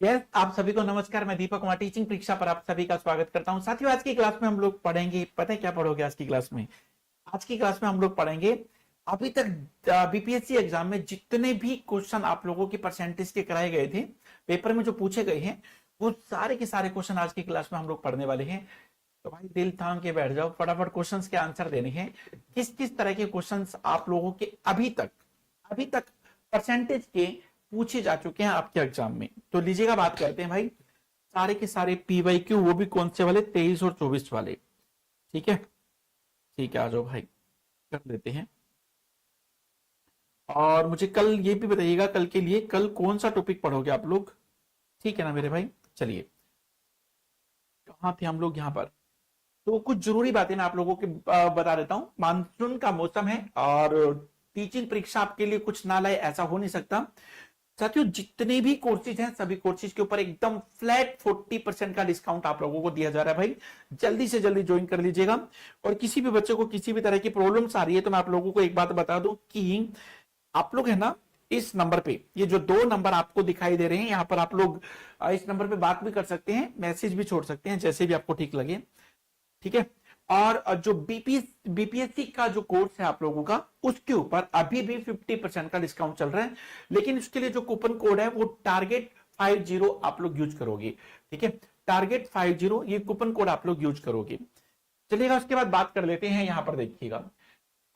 Yes, आप सभी को नमस्कार। मैं दीपक कुमार टीचिंग परीक्षा पर आप सभी का स्वागत करता हूं। साथियों, आज की क्लास में हम लोग पढ़ेंगे, पता है क्या पढ़ोगे आज की क्लास में? आज की क्लास में हम लोग पढ़ेंगे अभी तक बीपीएससी एग्जाम में जितने भी क्वेश्चन आप लोगों के परसेंटेज के कराए गए थे, पेपर में जो पूछे गए हैं, वो सारे के सारे क्वेश्चन आज की क्लास में हम लोग पढ़ने वाले हैं। तो भाई दिल थाम के बैठ जाओ, फटाफट क्वेश्चंस के आंसर देने हैं। किस किस तरह के क्वेश्चंस आप लोगों के अभी तक परसेंटेज के पूछे जा चुके हैं आपके एग्जाम में, तो लीजिएगा बात करते हैं भाई। सारे के सारे पीवाई क्यू, वो भी कौन से वाले? 23 और 24 वाले। ठीक है, ठीक है, आ जाओ भाई, कर लेते हैं। और मुझे कल ये भी बताइएगा, कल के लिए कल कौन सा टॉपिक पढ़ोगे आप लोग? ठीक है ना मेरे भाई? चलिए, कहाँ थे हम लोग? यहाँ पर तो कुछ जरूरी बातें मैं आप लोगों के बता देता हूँ। मानसून का मौसम है और टीचिंग परीक्षा आपके लिए कुछ ना लाए, ऐसा हो नहीं सकता। साथियों, जितने भी कोर्सेज हैं, सभी कोर्सेज के ऊपर एकदम फ्लैट 40% का डिस्काउंट आप लोगों को दिया जा रहा है भाई। जल्दी से जल्दी ज्वाइन कर लीजिएगा। और किसी भी बच्चे को किसी भी तरह की प्रॉब्लम्स आ रही है तो मैं आप लोगों को एक बात बता दूं कि आप लोग है ना, इस नंबर पे, ये जो दो नंबर आपको दिखाई दे रहे हैं यहाँ पर, आप लोग इस नंबर पे बात भी कर सकते हैं, मैसेज भी छोड़ सकते हैं, जैसे भी आपको ठीक लगे। ठीक है। और जो बीपीएससी का जो कोर्स है आप लोगों का, उसके ऊपर अभी भी 50% का डिस्काउंट चल रहा है। लेकिन उसके लिए जो कूपन कोड है वो टारगेट 50 आप लोग यूज करोगे। ठीक है, टारगेट 50 ये कूपन कोड आप लोग यूज करोगे। चलिएगा, उसके बाद बात कर लेते हैं। यहां पर देखिएगा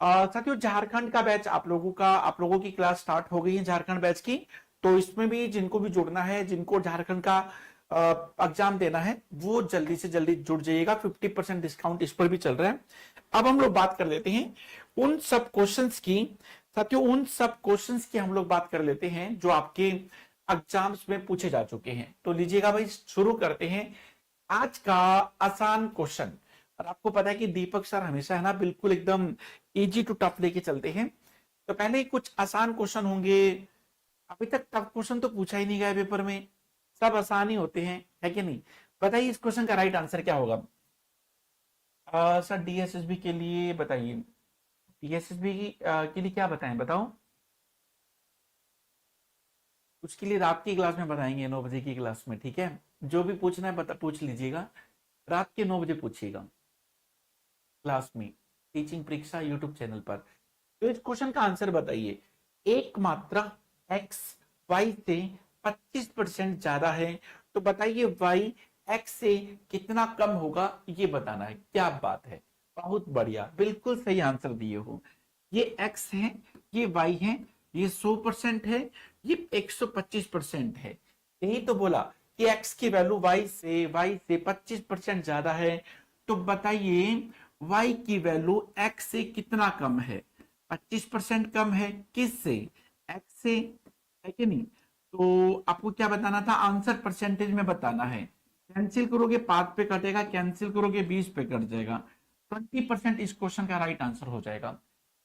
साथियों, झारखंड का बैच आप लोगों की क्लास स्टार्ट हो गई है झारखंड बैच की। तो इसमें भी जिनको भी जुड़ना है, जिनको झारखंड का एग्जाम देना है, वो जल्दी से जल्दी जुड़ जाइएगा। 50% डिस्काउंट इस पर भी चल रहा है। अब हम लोग बात कर लेते हैं उन सब क्वेश्चंस की। साथियों, उन सब क्वेश्चंस की हम लोग बात कर लेते हैं जो आपके एग्जाम्स में पूछे जा चुके हैं। तो लीजिएगा भाई, शुरू करते हैं आज का आसान क्वेश्चन। और आपको पता है कि दीपक सर हमेशा है ना, बिल्कुल एकदम इजी टू टफ लेके चलते हैं। तो पहले ही कुछ आसान क्वेश्चन होंगे। अभी तक टफ क्वेश्चन तो पूछा ही नहीं गया पेपर में, सब आसान ही होते हैं, है कि नहीं? बताइए इस क्वेश्चन का राइट आंसर क्या होगा? सर डीएसएसबी के लिए बताइए। डीएसएसबी के लिए क्या बताएं, बताओ। उसके लिए रात की क्लास में बताएंगे, 9 बजे की क्लास में। ठीक है, जो भी पूछना है बता, पूछ लीजिएगा। रात के 9 बजे पूछिएगा क्लास में, टीचिंग परीक्षा यूट्यूब चैनल पर। तो इस क्वेश्चन का आंसर बताइए। एक मात्रा x y से 25% ज्यादा है, तो बताइए y x से कितना कम होगा, ये बताना है। क्या बात है, बहुत बढ़िया, बिल्कुल सही आंसर दिए हो। ये x है, ये y है, ये 100% है, ये 125% है। यही तो बोला कि x की वैल्यू y से 25% ज्यादा है। तो बताइए y की वैल्यू x से कितना कम है? 25% कम है किससे? x से, है कि नहीं? तो आपको क्या बताना था? आंसर परसेंटेज में बताना है। कैंसिल करोगे 5 पे कटेगा, कैंसिल करोगे 20 पे कट जाएगा। 20% इस क्वेश्चन का राइट आंसर हो जाएगा।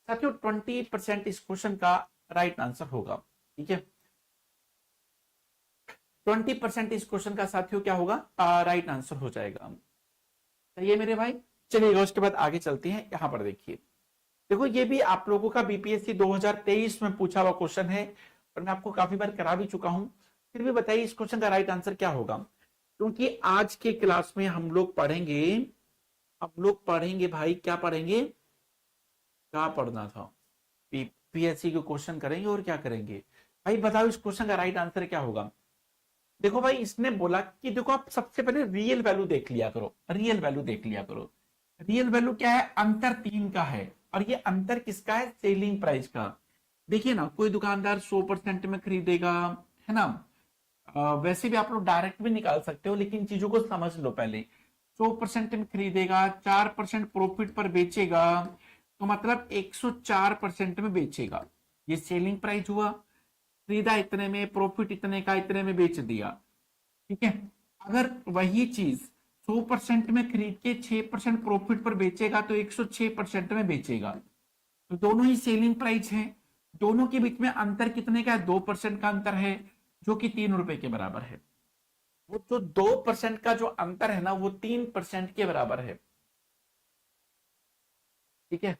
साथियों, 20% इस क्वेश्चन का राइट आंसर होगा। ठीक है, 20% इस क्वेश्चन का साथियों क्या होगा? राइट आंसर हो जाएगा। सही है मेरे भाई? चलिएगा, उसके बाद आगे चलते हैं। यहां पर देखिए, देखो ये भी आप लोगों का बीपीएससी 2023 में पूछा हुआ क्वेश्चन है, और मैं आपको काफी बार करा भी चुका हूं। फिर भी बताइए इस क्वेश्चन का राइट आंसर क्या होगा? क्योंकि आज के क्लास में हम लोग पढ़ेंगे भाई, क्या पढ़ेंगे? क्या पढ़ना था? बीपीएससी के क्वेश्चन करेंगे और क्या करेंगे? भाई बताओ इस क्वेश्चन का राइट आंसर क्या होगा? देखो भाई, इसने बोला कि देखो आप सबसे पहले रियल वैल्यू देख लिया करो, रियल वैल्यू देख लिया करो। रियल वैल्यू क्या है? अंतर 3 का है। और ये अंतर किसका है? सेलिंग प्राइस का। देखिए ना, कोई दुकानदार 100% में खरीदेगा, है ना? वैसे भी आप लोग डायरेक्ट भी निकाल सकते हो, लेकिन चीजों को समझ लो पहले। 100% में खरीदेगा, 4% प्रॉफिट पर बेचेगा, तो मतलब 104% में बेचेगा। ये सेलिंग प्राइस हुआ। खरीदा इतने में, प्रॉफिट इतने का, इतने में बेच दिया। ठीक है। अगर वही चीज 100% में खरीद के 6% प्रॉफिट पर बेचेगा, तो 106% में बेचेगा। तो दोनों ही सेलिंग प्राइस है। दोनों के बीच में अंतर कितने का है? 2% का अंतर है, जो कि 3 रुपए के बराबर है। वो जो 2% का जो अंतर है ना, वो 3% के बराबर है। ठीक है।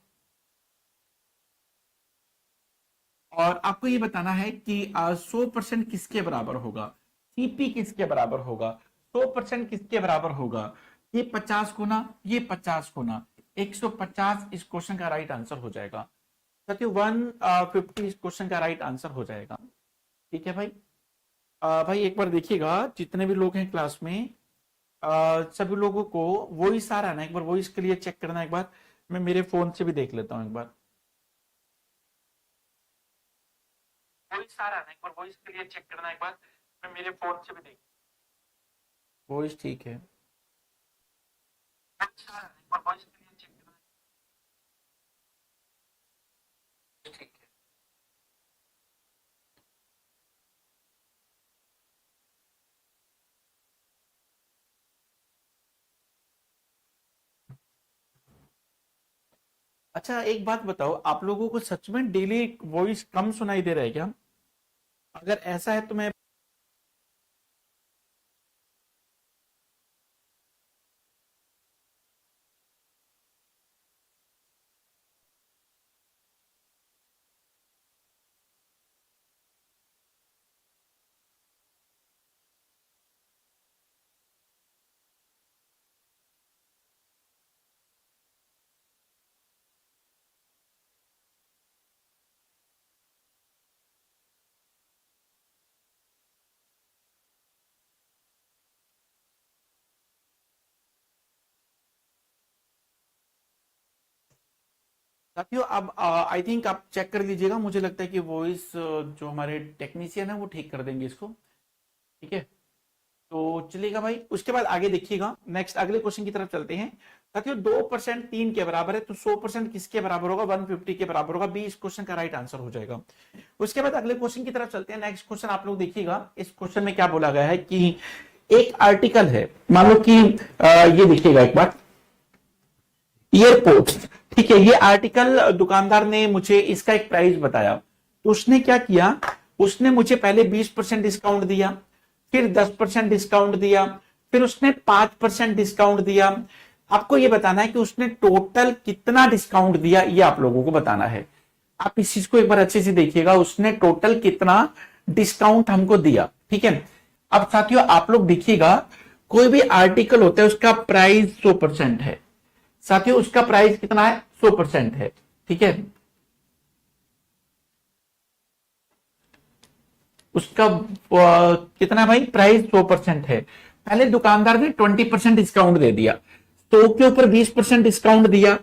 और आपको ये बताना है कि 100% किसके बराबर होगा? सीपी किसके बराबर होगा, 100% किसके बराबर होगा, ये 50 गुना, ये 50 गुना 150 इस क्वेश्चन का राइट आंसर हो जाएगा। साथियों 150 इस क्वेश्चन का राइट आंसर हो जाएगा। ठीक है भाई। भाई एक बार देखिएगा जितने भी लोग हैं क्लास में, सभी लोगों को वॉइस आ रहा है ना, एक बार वॉइस के लिए चेक करना, एक बार मैं मेरे फोन से भी देख लेता हूँ, एक बार वॉइस आ रहा है ना, एक बार वॉइस के लिए चेक करना, एक बार मैं मेरे फोन से भी देख, वॉइस ठीक है, अच्छा एक बार वॉइस के लिए चेक करना, ठीक है। अच्छा एक बात बताओ, आप लोगों को सच में डेली वॉइस कम सुनाई दे रहा है क्या? अगर ऐसा है तो मैं, साथियों अब आई थिंक आप चेक कर लीजिएगा, मुझे लगता है कि वॉइस जो हमारे टेक्नीशियन है वो ठीक कर देंगे इसको। ठीक है, तो चलिएगा भाई, उसके बाद आगे देखिएगा, नेक्स्ट अगले क्वेश्चन की तरफ चलते हैं। साथियों 2% 3 के बराबर है, तो 100% किसके बराबर होगा, 150 के बराबर होगा, बी इस क्वेश्चन का राइट आंसर हो जाएगा। उसके बाद अगले क्वेश्चन की तरफ चलते हैं। नेक्स्ट क्वेश्चन आप लोग देखिएगा, इस क्वेश्चन में क्या बोला गया है कि एक आर्टिकल है, मान लो कि ये देखिएगा एक बार, एयरपोर्ट, ठीक है, ये आर्टिकल दुकानदार ने मुझे इसका एक प्राइस बताया, तो उसने क्या किया, उसने मुझे पहले 20% डिस्काउंट दिया, फिर 10% डिस्काउंट दिया, फिर उसने 5% डिस्काउंट दिया। आपको यह बताना है कि उसने टोटल कितना डिस्काउंट दिया, ये आप लोगों को बताना है। आप इस चीज को एक बार अच्छे से देखिएगा, उसने टोटल कितना डिस्काउंट हमको दिया। ठीक है, अब साथियों आप लोग देखिएगा, कोई भी आर्टिकल होता है उसका प्राइस 100% है। साथियों उसका प्राइस कितना है, 100% है। ठीक है, उसका कितना भाई, प्राइस 100% है। पहले दुकानदार ने 20% डिस्काउंट दे दिया, 100 के ऊपर 20% डिस्काउंट दिया।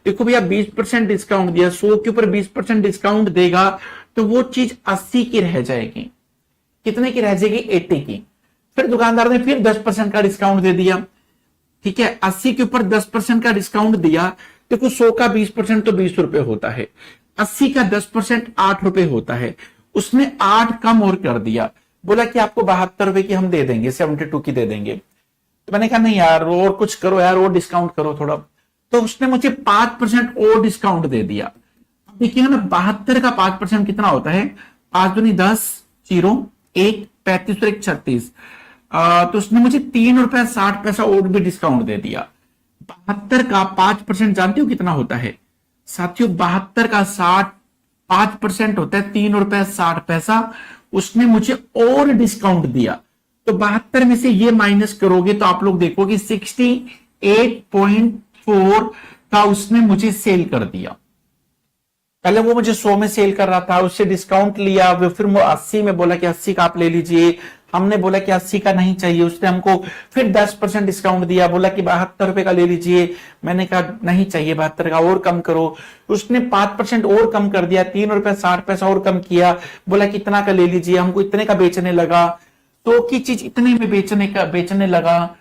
देखो भैया 20% डिस्काउंट दिया, 100 के ऊपर 20% डिस्काउंट देगा तो वो चीज 80 की रह जाएगी। कितने की रह जाएगी, 80 की। फिर दुकानदार ने फिर 10% का डिस्काउंट दे दिया। ठीक है, 80 के ऊपर 10% का डिस्काउंट दिया। देखो 100 का 20% तो 20 रुपए होता है, 80 का 10% 8 रुपए होता है। उसने 8 कम और कर दिया, बोला कि आपको 72 रुपए की हम दे देंगे, 72 की दे देंगे। तो मैंने कहा नहीं यार, और कुछ करो यार, और डिस्काउंट करो थोड़ा। तो उसने मुझे 5% और डिस्काउंट दे दिया। अब देखिएगा ना, 72 का 5% कितना होता है, 5 दूनी 10, 0 1 35 और 1 36। तो उसने मुझे 3 रुपया 60 पैसा और भी डिस्काउंट दे दिया। 72 का 5% जानते हो कितना होता है साथियों, 72 का 5% होता है 3 रुपया 60 पैसा। उसने मुझे और डिस्काउंट दिया, तो 72 में से ये माइनस करोगे तो आप लोग देखोगे 68.4 का उसने मुझे सेल कर दिया। पहले वो मुझे 100 में सेल कर रहा था, उससे डिस्काउंट लिया, फिर वो 80 में बोला कि 80 का आप ले लीजिए। हमने बोला कि 80 का नहीं चाहिए, उसने हमको फिर 10% डिस्काउंट दिया, बोला कि 72 रुपए का ले लीजिए। मैंने कहा नहीं चाहिए, 72 का और कम करो। उसने 5% और कम कर दिया, 3 रुपया 60 पैसा और कम किया, बोला कि इतना का ले लीजिए। हमको इतने का बेचने लगा, तो की चीज इतने में बेचने लगा।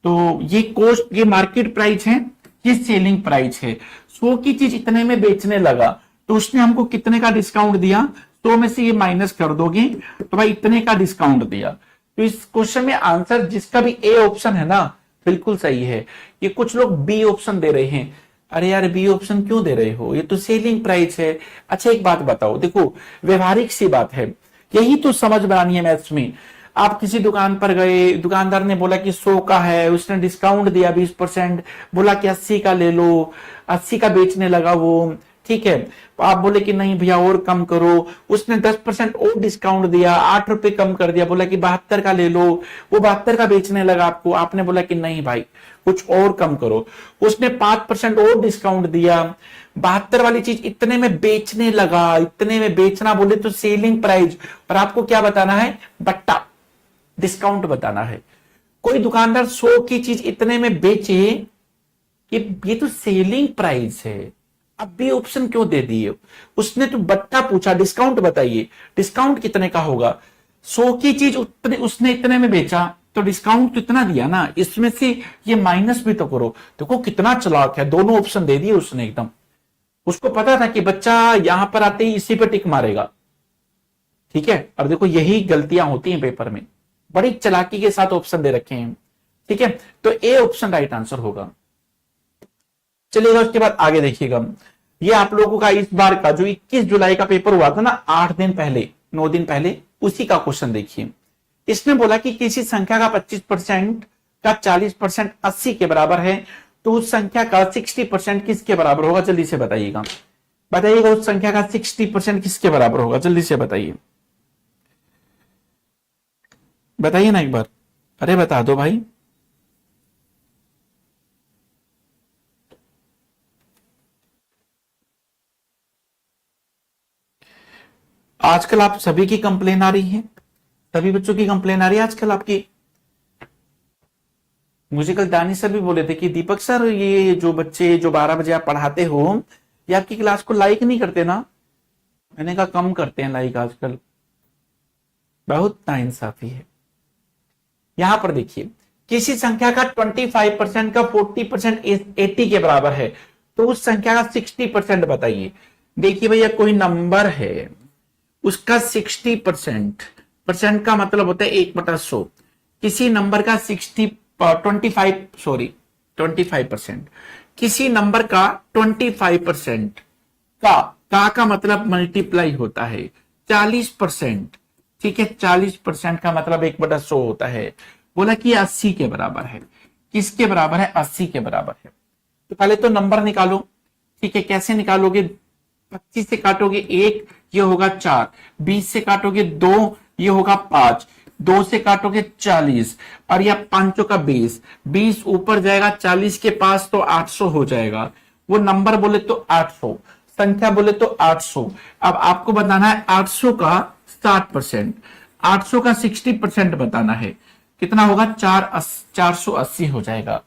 तो ये कॉस्ट, ये मार्केट प्राइस है, ये सेलिंग प्राइस है। 100 की चीज इतने में बेचने लगा, तो उसने हमको कितने का डिस्काउंट दिया, 100 में से ये माइनस कर दोगे तो भाई इतने का डिस्काउंट दिया। तो इस क्वेश्चन में आंसर जिसका भी ए ऑप्शन है ना, बिल्कुल सही है। ये कुछ लोग बी ऑप्शन दे रहे हैं, अरे यार बी ऑप्शन क्यों दे रहे हो, ये तो सेलिंग प्राइस है। अच्छा एक बात बताओ, देखो व्यवहारिक सी बात है, यही तो समझ बनानी है मैथ्स में। आप किसी दुकान पर गए, दुकानदार ने बोला कि 100 का है, उसने डिस्काउंट दिया 20%, बोला कि 80 का ले लो, 80 का बेचने लगा वो। ठीक है, आप बोले कि नहीं भैया और कम करो, उसने 10% और डिस्काउंट दिया, 8 रुपए कम कर दिया, बोला कि 72 का ले लो, वो 72 का बेचने लगा आपको, आपने बोला कि नहीं भाई कुछ और कम करो, उसने 5% और डिस्काउंट दिया, 72 वाली चीज इतने में बेचने लगा, इतने में बेचना बोले तो सेलिंग प्राइस, और आपको क्या बताना है, बट्टा डिस्काउंट बताना है। कोई दुकानदार 100 की चीज इतने में बेचे, ये तो सेलिंग प्राइस है, अब भी ऑप्शन क्यों दे दिए, उसने तो बट्टा पूछा, डिस्काउंट बताइए, डिस्काउंट कितने का होगा, 100 की चीज उतने उसने इतने में बेचा तो डिस्काउंट तो इतना दिया ना, इसमें से ये माइनस भी तो करो। देखो कितना चालाक है, दोनों ऑप्शन दे दिए उसने एकदम, उसको पता था कि बच्चा यहां पर आते ही इसी पे टिक मारेगा। ठीक है, और देखो यही गलतियां होती हैं पेपर में, बड़ी चालाकी के साथ ऑप्शन दे रखे हैं। ठीक है, तो ए ऑप्शन राइट आंसर होगा। चलिएगा उसके बाद आगे देखिएगा, ये आप लोगों का इस बार का जो 21 जुलाई का पेपर हुआ था ना, 8 दिन पहले 9 दिन पहले, उसी का क्वेश्चन देखिए। इसने बोला कि किसी संख्या का 25% का 40% 80 के बराबर है, तो उस संख्या का 60% किसके बराबर होगा, जल्दी से बताइएगा, बताइएगा उस संख्या का 60% किसके बराबर होगा, जल्दी से बताइए, बताइए ना एक बार, अरे बता दो भाई। आजकल आप सभी की कंप्लेन आ रही है, सभी बच्चों की कंप्लेन आ रही है आजकल आपकी। मुझे कल दानी सर भी बोले थे कि दीपक सर ये जो बच्चे जो 12 बजे आप पढ़ाते हो, ये आपकी क्लास को लाइक नहीं करते ना, मैंने कहा कम करते हैं लाइक आजकल, बहुत नाइंसाफी है। यहां पर देखिए, किसी संख्या का 25% का 40% 80 के बराबर है, तो उस संख्या का 60% बताइए। देखिए भैया कोई नंबर है, उसका 60% परसेंट का मतलब होता है 1/100, किसी नंबर का 25%, किसी नंबर का 25% का मतलब मल्टीप्लाई होता है 40%। ठीक है, 40% का मतलब 1/100 होता है, बोला कि 80 के बराबर है, किसके बराबर है, 80 के बराबर है। तो पहले तो नंबर निकालो। ठीक है, कैसे निकालोगे, 25 से काटोगे 1, ये होगा 4, 20 से काटोगे 2, ये होगा 5, 2 से काटोगे 40, और यह 5 का 20, 20 ऊपर जाएगा 40 के पास तो 800 हो जाएगा। वो नंबर बोले तो 800, संख्या बोले तो 800। अब आपको बताना है 800 का 60%, 800 का 60% बताना है, कितना होगा, 480 हो जाएगा,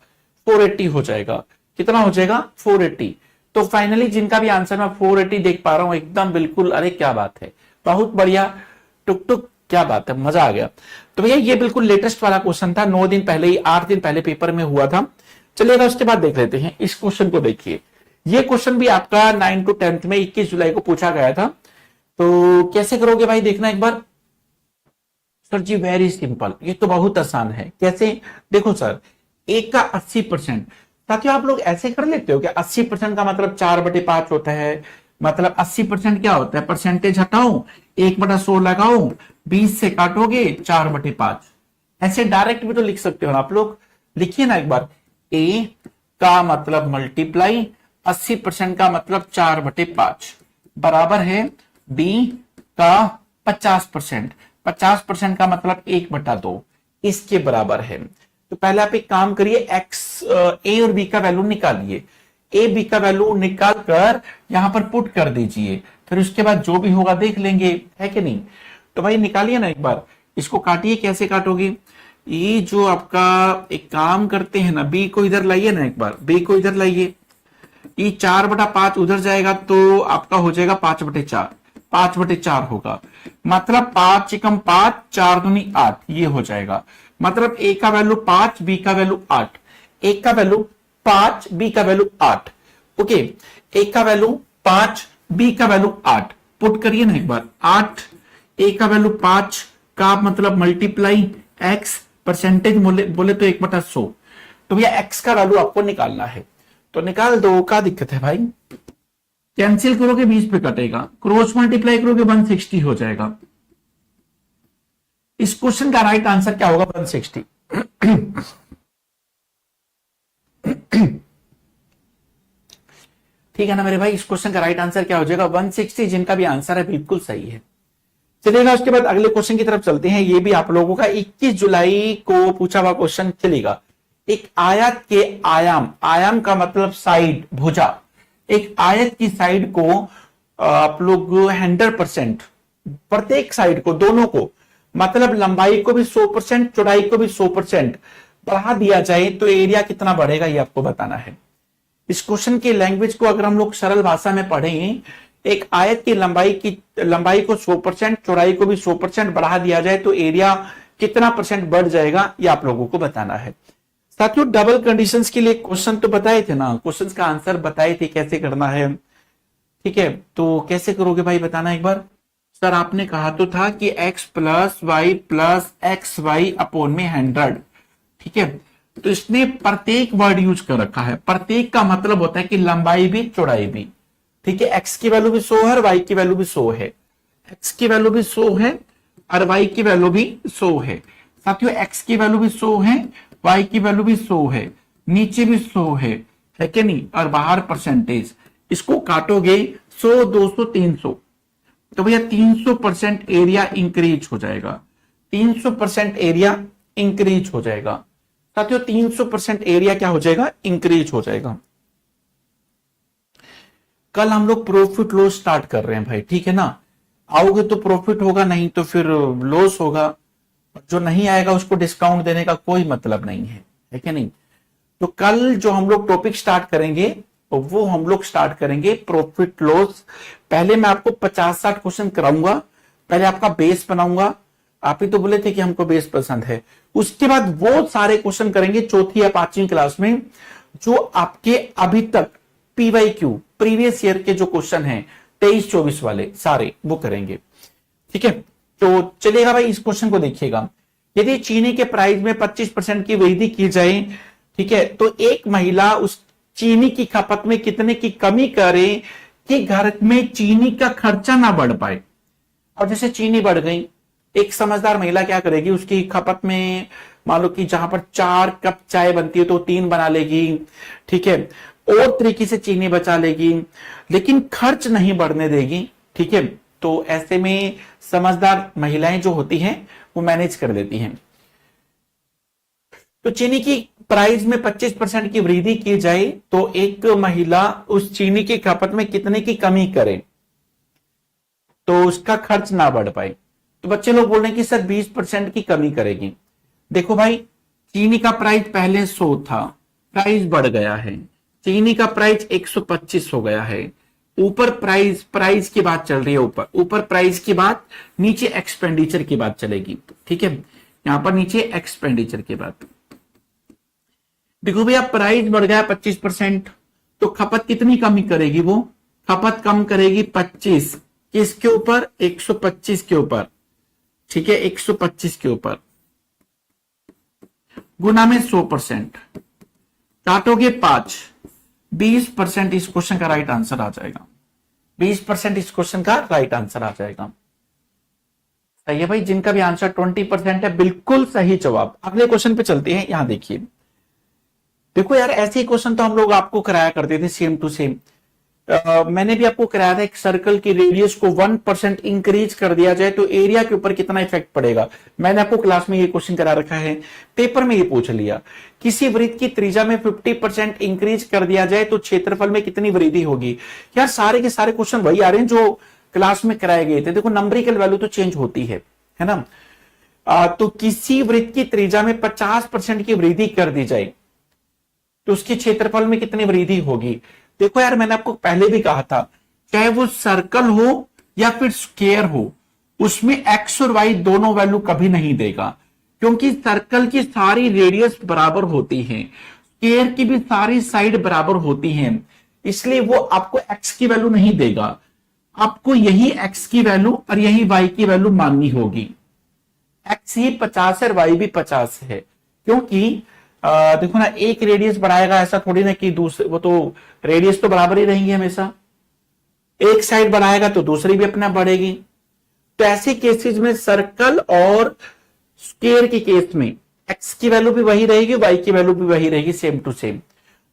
480 हो जाएगा, कितना हो जाएगा, 480। तो फाइनली जिनका भी आंसर मैं 480 देख पा रहा हूं एकदम बिल्कुल, अरे क्या बात है, बहुत बढ़िया, टुक टुक, क्या बात है, मजा आ गया। तो भैया ये बिल्कुल लेटेस्ट वाला क्वेश्चन था, 9 दिन पहले ही, 8 दिन पहले पेपर में हुआ था। चलिएगा उसके बाद देख लेते हैं इस क्वेश्चन को। देखिए ये क्वेश्चन भी आपका 9 to 10 में 21 जुलाई को पूछा गया था। तो कैसे करोगे भाई, देखना एक बार। सर जी वेरी सिंपल, ये तो बहुत आसान है, कैसे, देखो सर, 1 का 80%, साथियों आप लोग ऐसे कर लेते हो क्या, 80% का मतलब 4/5 होता है, मतलब 80% क्या होता है, परसेंटेज हटाओ 1/100 लगाओ, 20 से काटोगे 4/5, ऐसे डायरेक्ट भी तो लिख सकते हो ना आप लोग। लिखिए ना एक बार, ए का मतलब मल्टीप्लाई 80% का मतलब 4/5 बराबर है बी का 50%, 50% का मतलब 1/2 इसके बराबर है। तो पहले आप एक काम करिए, एक्स ए और बी का वैल्यू निकालिए, ए बी का वैल्यू निकाल कर यहां पर पुट कर दीजिए, फिर उसके बाद जो भी होगा देख लेंगे, है कि नहीं। तो भाई निकालिए ना एक बार, इसको काटिए, कैसे काटोगे, ये जो आपका, एक काम करते हैं ना, बी को इधर लाइए ना एक बार, बी को इधर लाइए, ये 4/5 उधर जाएगा तो आपका हो जाएगा 5/4, 5/4 होगा, मतलब 5 एकम 5, 4 दूनी 8, ये हो जाएगा, मतलब ए का वैल्यू 5, बी का वैल्यू 8, ए का वैल्यू 5, बी का वैल्यू 8, ओके, ए का वैल्यू 5, बी का वैल्यू 8, पुट करिए ना एक बार, 8, ए का वैल्यू 5 का मतलब मल्टीप्लाई एक्स, परसेंटेज बोले तो 1/100, तो भैया एक्स का वैल्यू आपको निकालना है, तो निकाल दो, क्या दिक्कत है भाई, कैंसिल करोगे 20 पे कटेगा, क्रॉस मल्टीप्लाई करोगे 160 हो जाएगा। इस क्वेश्चन का राइट आंसर क्या होगा, 160। ठीक है ना मेरे भाई। इस क्वेश्चन का राइट आंसर क्या हो जाएगा 160, जिनका भी आंसर है बिल्कुल सही है। चलिएगा उसके बाद अगले क्वेश्चन की तरफ चलते हैं। ये भी आप लोगों का 21 जुलाई को पूछा हुआ क्वेश्चन चलेगा। एक आयत के आयाम, आयाम का मतलब साइड, भुजा। एक आयत की साइड को आप लोग 100%, प्रत्येक साइड को, दोनों को, मतलब लंबाई को भी 100%, चौड़ाई को भी 100% बढ़ा दिया जाए तो एरिया कितना बढ़ेगा, ये आपको बताना है। इस क्वेश्चन की लैंग्वेज को अगर हम लोग सरल भाषा में पढ़ें, एक आयत की लंबाई को 100%, चौड़ाई को भी 100% बढ़ा दिया जाए तो एरिया कितना परसेंट बढ़ जाएगा, ये आप लोगों को बताना है। साथियों डबल कंडीशंस के लिए क्वेश्चन तो बताए थे ना, क्वेश्चंस का आंसर बताए थे कैसे करना है। ठीक है, तो कैसे करोगे भाई बताना एक बार। सर आपने कहा तो था कि x plus y plus x y upon में 100। ठीक है, तो इसने प्रत्येक वर्ड यूज कर रखा है। प्रत्येक का मतलब होता है कि लंबाई भी चौड़ाई भी। ठीक है, x की वैल्यू भी 100 है और y की वैल्यू भी 100 है। x की वैल्यू भी 100 है और y की वैल्यू भी 100 है। साथियों x की वैल्यू भी 100 है, y की वैल्यू भी 100 है, नीचे भी 100 है कि नहीं, और बाहर परसेंटेज। इसको काटोगे 100, 200, 300, तो भैया 300% एरिया इंक्रीज हो जाएगा। 300% एरिया इंक्रीज हो जाएगा। साथियों 300% एरिया क्या हो जाएगा, इंक्रीज हो जाएगा। कल हम लोग प्रॉफिट लॉस स्टार्ट कर रहे हैं भाई, ठीक है ना। आओगे तो प्रॉफिट होगा, नहीं तो फिर लॉस होगा। जो नहीं आएगा उसको डिस्काउंट देने का कोई मतलब नहीं है कि नहीं। तो कल जो हम लोग टॉपिक स्टार्ट करेंगे वो हम लोग स्टार्ट करेंगे प्रॉफिट लॉस। पहले मैं आपको 50-60 क्वेश्चन कराऊंगा, पहले आपका बेस बनाऊंगा। आप ही तो बोले थे कि हमको बेस पसंद है। उसके बाद वो सारे क्वेश्चन करेंगे चौथी या पांचवी क्लास में, जो आपके अभी तक PYQ प्रीवियस ईयर के जो क्वेश्चन हैं 23-24 वाले सारे वो करेंगे। ठीक है, तो चलिएगा भाई इस क्वेश्चन को देखिएगा। यदि चीनी के प्राइस में 25% की वृद्धि की जाए, ठीक है, तो एक महिला उस चीनी की खपत में कितने की कमी करे कि घर में चीनी का खर्चा ना बढ़ पाए। और जैसे चीनी बढ़ गई, एक समझदार महिला क्या करेगी, उसकी खपत में मान लो कि जहां पर 4 कप चाय बनती है तो 3 बना लेगी। ठीक है, और तरीके से चीनी बचा लेगी, लेकिन खर्च नहीं बढ़ने देगी। ठीक है, तो ऐसे में समझदार महिलाएं जो होती हैं वो मैनेज कर लेती हैं। तो चीनी की प्राइस में 25% की वृद्धि की जाए तो एक महिला उस चीनी की खपत में कितने की कमी करे तो उसका खर्च ना बढ़ पाए। तो बच्चे लोग बोल रहे हैं कि सर 20% की कमी करेगी। देखो भाई, चीनी का प्राइस पहले 100 था, प्राइस बढ़ गया है, चीनी का प्राइस 125 हो गया है। ऊपर प्राइस की बात चल रही है, ऊपर प्राइस की बात, नीचे एक्सपेंडिचर की बात चलेगी। ठीक है, यहां पर नीचे एक्सपेंडिचर की बात। देखो भैया प्राइस बढ़ गया 25%, तो खपत कितनी कमी करेगी, वो खपत कम करेगी 25, किसके ऊपर, 125 के ऊपर। ठीक है, 125 के ऊपर गुना में 100%, काटोगे 5, 20% इस क्वेश्चन का राइट आंसर आ जाएगा। 20% इस क्वेश्चन का राइट आंसर आ जाएगा। सही है भाई, जिनका भी आंसर 20% है बिल्कुल सही जवाब। अगले क्वेश्चन पे चलते हैं। यहां देखिए, देखो यार ऐसे क्वेश्चन तो हम लोग आपको कराया करते थे सेम टू सेम। मैंने भी आपको कराया था, एक सर्कल की रेडियस को 1% इंक्रीज कर दिया जाए तो एरिया के ऊपर कितना इफेक्ट पड़ेगा। मैंने आपको क्लास में ये क्वेश्चन करा रखा है, पेपर में ये पूछ लिया। किसी वृत्त की त्रिज्या में 50% इंक्रीज कर दिया जाए तो क्षेत्रफल में कितनी वृद्धि होगी। यार सारे के सारे क्वेश्चन वही आ रहे हैं जो क्लास में कराए गए थे। देखो नंबरिकल वैल्यू तो चेंज होती है ना। तो किसी वृत्त की त्रिज्या में 50% की वृद्धि कर दी जाए तो उसके क्षेत्रफल में कितनी वृद्धि होगी। देखो यार मैंने आपको पहले भी कहा था, चाहे वो सर्कल हो या फिर स्क्वायर हो, उसमें एक्स और वाई दोनों वैल्यू कभी नहीं देगा, क्योंकि सर्कल की सारी रेडियस बराबर होती है, स्क्वायर की भी सारी साइड बराबर होती हैं, इसलिए वो आपको एक्स की वैल्यू नहीं देगा। आपको यही एक्स की वैल्यू और यही वाई की वैल्यू माननी होगी। एक्स ही 50 है और वाई भी 50 है, क्योंकि देखो ना, एक रेडियस बढ़ाएगा ऐसा थोड़ी ना कि दूसरे, वो तो रेडियस तो बराबर ही रहेंगी हमेशा। एक साइड बढ़ाएगा तो दूसरी भी अपना बढ़ेगी। तो ऐसे केसेस में सर्कल और स्क्वायर के केस में एक्स की वैल्यू भी वही रहेगी, वाई की वैल्यू भी वही रहेगी, सेम टू सेम।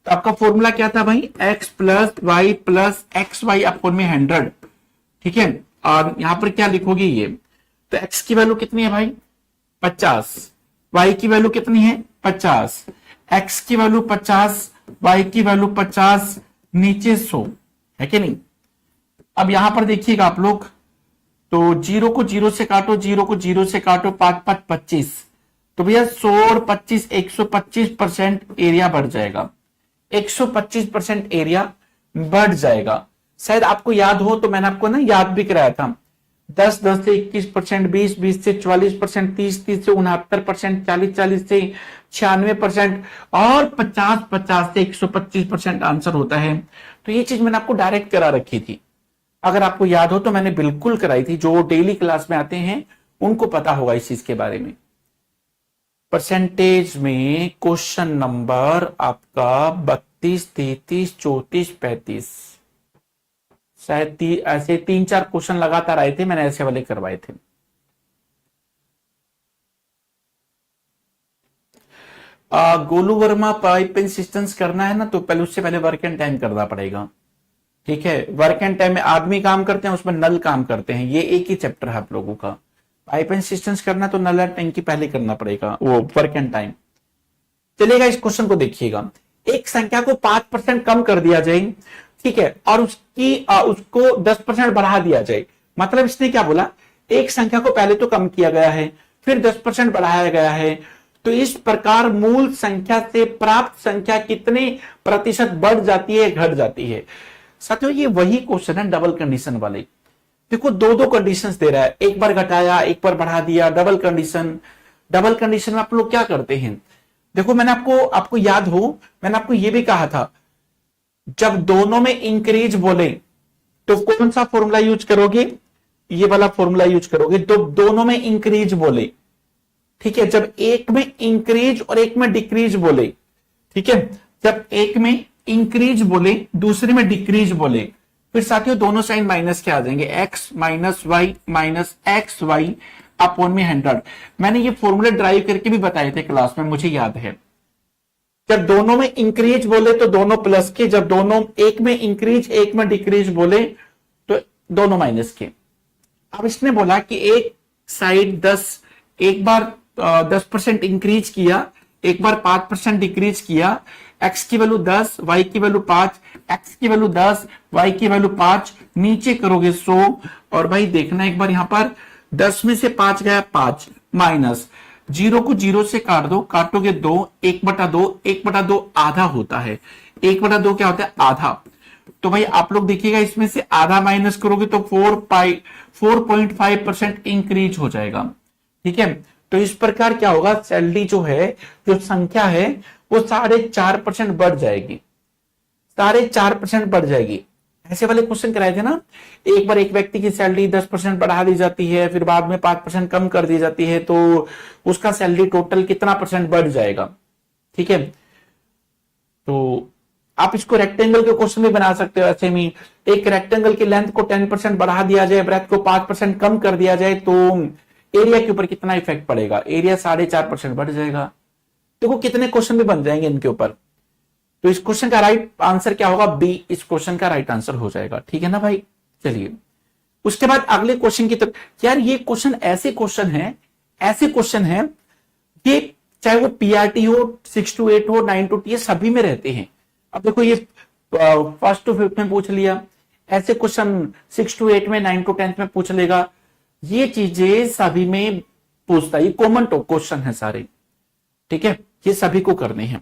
तो आपका फॉर्मूला क्या था भाई, x प्लस XY अपॉन में 100, ठीक है। और यहां पर क्या लिखोगे ये, तो x की वैल्यू कितनी है भाई 50, y की वैल्यू कितनी है 50, x की वैल्यू 50, y की वैल्यू 50, नीचे 100 है कि नहीं। अब यहां पर देखिएगा आप लोग, तो जीरो को जीरो से काटो, जीरो को जीरो से काटो, 5 5 25, तो भैया 100 और 25 125% एरिया बढ़ जाएगा, 125% एरिया बढ़ जाएगा। शायद आपको याद हो तो मैंने आपको ना याद भी कराया था, 10 से 21%, 20 से 44%, 30 से 69%, 40 से 96% और 50 से 125% आंसर होता है। तो ये चीज मैंने आपको डायरेक्ट करा रखी थी, अगर आपको याद हो तो मैंने बिल्कुल कराई थी, जो डेली क्लास में आते हैं उनको पता होगा इस चीज के बारे में। परसेंटेज में क्वेश्चन नंबर आपका 32, 33, 34, 35, शायद ऐसे 3-4 क्वेश्चन लगातार आए थे, मैंने ऐसे वाले करवाए थे। गोलू वर्मा पाइप इंसिस्टेंस करना है ना, तो पहले उससे पहले वर्क एंड टाइम करना पड़ेगा, ठीक है। वर्क एंड टाइम में आदमी काम करते हैं, उसमें नल काम करते हैं, ये एक ही चैप्टर है आप लोगों का। पाइप इंसिस्टेंस करना तो नल एंड टैंकी पहले करना पड़ेगा, वो वर्क एंड टाइम। चलेगा, इस क्वेश्चन को देखिएगा, एक संख्या को 5% कम कर दिया जाए, ठीक है, और उसको 10% बढ़ा दिया जाए। मतलब इसने क्या बोला, एक संख्या को पहले तो कम किया गया है, फिर 10% बढ़ाया गया है, तो इस प्रकार मूल संख्या से प्राप्त संख्या कितने प्रतिशत बढ़ जाती है, घट जाती है। साथियों ये वही क्वेश्चन है डबल कंडीशन वाले। देखो दो कंडीशंस दे रहा है, एक बार घटाया एक बार बढ़ा दिया, डबल कंडीशन। डबल कंडीशन में आप लोग क्या करते हैं, देखो मैंने आपको याद हो, मैंने आपको यह भी कहा था, जब दोनों में इंक्रीज बोले तो कौन सा फॉर्मूला यूज करोगे, ये वाला फॉर्मूला यूज करोगे। तो दोनों में इंक्रीज बोले, ठीक है, जब एक में इंक्रीज और एक में डिक्रीज बोले, ठीक है, जब एक में इंक्रीज बोले दूसरे में डिक्रीज बोले, फिर साथियों दोनों साइन माइनस के आ जाएंगे, x minus y minus x y upon में 100। मैंने ये फॉर्मूले ड्राइव करके भी बताए थे क्लास में, मुझे याद है। जब दोनों में इंक्रीज बोले तो दोनों प्लस के, जब दोनों एक में इंक्रीज एक में डिक्रीज बोले तो दोनों माइनस के। अब इसने बोला कि एक साइड 10, एक बार 10% इंक्रीज किया, एक बार 5% डिक्रीज किया, x की वैल्यू 10, y की वैल्यू 5, x की वैल्यू 10, y की वैल्यू 5, नीचे करोगे 100। और भाई देखना एक बार यहां पर 10 में से 5 गया 5, माइनस जीरो को जीरो से काट दो, काटोगे 2, 1/2, 1/2 आधा होता है, 1/2 क्या होता है आधा। तो भाई आप लोग देखिएगा इसमें से आधा माइनस करोगे तो 4.5% इंक्रीज हो जाएगा, ठीक है। तो इस प्रकार क्या होगा, सैलरी जो है, जो संख्या है वो 4.5% बढ़ जाएगी, 4.5% बढ़ जाएगी। ऐसे वाले क्वेश्चन कराए थे ना, एक बार एक व्यक्ति की सैलरी 10% बढ़ा दी जाती है, फिर बाद में 5% कम कर दी जाती है, तो उसका सैलरी टोटल कितना परसेंट बढ़ जाएगा, ठीक है। तो आप इसको रेक्टेंगल के क्वेश्चन में बना सकते हो। ऐसे में एक रेक्टेंगल की लेंथ को 10% बढ़ा दिया जाए, ब्रेथ को 5% कम कर दिया जाए, तो एरिया के ऊपर कितना इफेक्ट पड़ेगा, एरिया 4.5% बढ़ जाएगा। देखो कितने क्वेश्चन भी बन जाएंगे इनके ऊपर। तो इस क्वेश्चन का राइट आंसर क्या होगा, बी इस क्वेश्चन का राइट आंसर हो जाएगा, ठीक है ना भाई। चलिए उसके बाद अगले क्वेश्चन की तरफ। यार ये क्वेश्चन ऐसे क्वेश्चन है ये चाहे वो पीआरटी हो, 6 to 8 हो, 9 to 10 सभी में रहते हैं। अब देखो ये 1st to 5th में पूछ लिया, ऐसे क्वेश्चन 6 to 8 में, 9 to 10 में पूछ लेगा, ये चीजें सभी में पूछता है, ये कॉमन क्वेश्चन है सारे, ठीक है, ये सभी को करने हैं।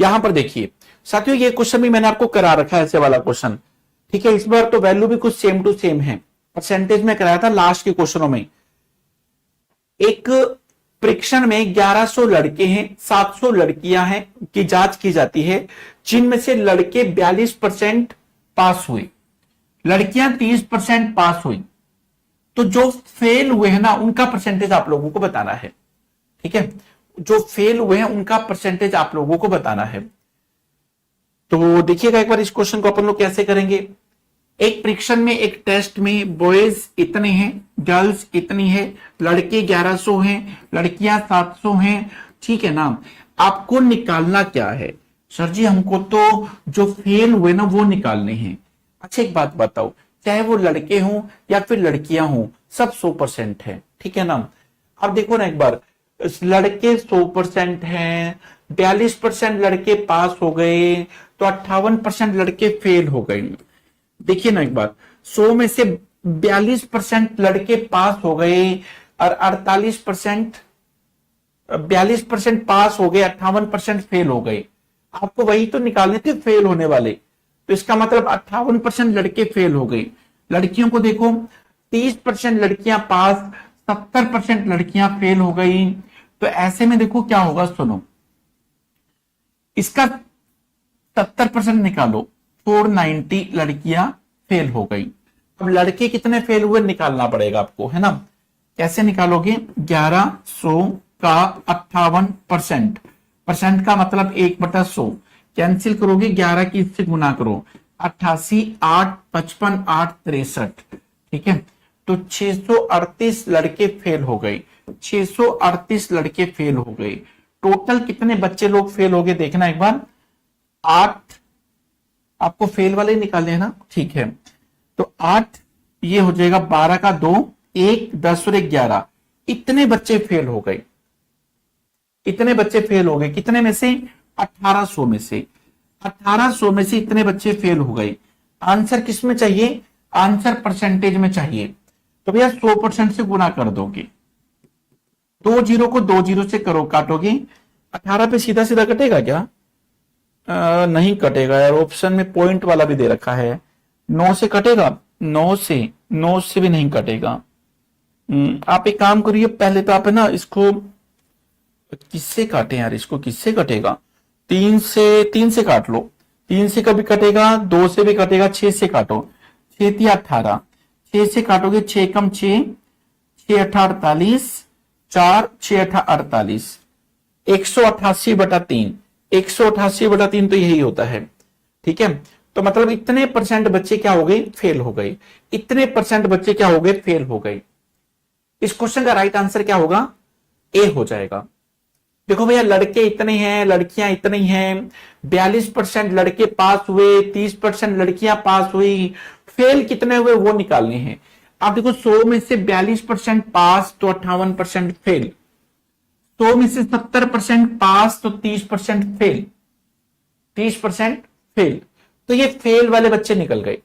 यहां पर देखिए साथियों ये क्वेश्चन भी मैंने आपको करा रखा है, ऐसे वाला क्वेश्चन, ठीक है। इस बार तो वैल्यू भी कुछ सेम टू सेम है, परसेंटेज में कराया था लास्ट के क्वेश्चनों में। एक परीक्षण में 1100 लड़के हैं, 700 लड़कियां हैं की जांच की जाती है, जिनमें से लड़के 42% पास हुए, लड़कियां 30% पास हुई। तो जो फेल हुए हैं ना उनका परसेंटेज आप लोगों को बताना है, ठीक है, जो फेल हुए हैं उनका परसेंटेज आप लोगों को बताना है। तो देखिएगा एक बार इस क्वेश्चन को अपन लोग कैसे करेंगे। एक परीक्षण में, एक टेस्ट में बॉयज इतने हैं, गर्ल्स इतनी है, लड़के 1100 हैं, लड़कियां 700 हैं, ठीक है ना। आपको निकालना क्या है, सर जी हमको तो जो फेल हुए ना वो निकालने हैं। अच्छा एक बात बताओ, चाहे वो लड़के हों या फिर लड़कियां हों, सब 100% है, ठीक है ना। अब देखो ना एक बार, लड़के 100% हैं, 42% लड़के पास हो गए, तो 58% लड़के फेल हो गए। देखिए ना एक बार, 100 में से 42% लड़के पास हो गए और 42% पास हो गए, 58% फेल हो गए। आपको वही तो निकालने थे फेल होने वाले, तो इसका मतलब 58% लड़के फेल हो गए। लड़कियों को देखो, 30% लड़कियां पास, 70% लड़कियां फेल हो गई। तो ऐसे में देखो क्या होगा, सुनो, इसका 70% निकालो, 490 लड़कियां फेल हो गई। अब लड़के कितने फेल हुए निकालना पड़ेगा आपको, है ना। कैसे निकालोगे, 1100 का 58%, परसेंट का मतलब 1/100, कैंसिल करोगे 11 की इससे गुना करो, 88, 8, 55, 8, 63, ठीक है। तो 638 लड़के फेल हो गए, 638 लड़के फेल हो गए। टोटल कितने बच्चे लोग फेल हो गए देखना एक बार, 8, आपको फेल वाले निकालने हैं ना, ठीक है। तो 8, ये हो जाएगा 12 का 2, 1, 10 और 11, इतने बच्चे फेल हो गए। इतने बच्चे फेल हो गए कितने में से, 1800 में से, 1800 में से इतने बच्चे फेल हो गए। आंसर किस में चाहिए, आंसर परसेंटेज में चाहिए। तो भैया 100% से गुना कर दोगे, 20 को 20 से करो, काटोगे, 18 पे सीधा सीधा कटेगा क्या, नहीं कटेगा यार, ऑप्शन में पॉइंट वाला भी दे रखा है। 9 से कटेगा, 9 से भी नहीं कटेगा। आप एक काम करिए, पहले तो आप है ना इसको किससे काटे यार, इसको किससे कटेगा, 3 से काट लो, 3 से कभी कटेगा, 2 से भी कटेगा, 6 से काटो, 6 18, 6 से काटोगे, 6 कम 6, 6 8 48, 4 6 8 48, 188/3, 188/3 तो यही होता है, ठीक है। तो मतलब इतने परसेंट बच्चे क्या हो गए, फेल हो गए, इतने परसेंट बच्चे क्या हो गए, फेल हो गए। इस क्वेश्चन का राइट आंसर क्या होगा, ए हो जाएगा। देखो भैया, लड़के इतने हैं, लड़कियां इतनी हैं, 42% लड़के पास हुए, 30% लड़कियां पास हुई, फेल कितने हुए वो निकालने हैं। आप देखो 100 में से 42% पास तो 58% फेल, 100 में से 70% पास तो 30% फेल, 30% फेल। तो ये फेल वाले बच्चे निकल गए,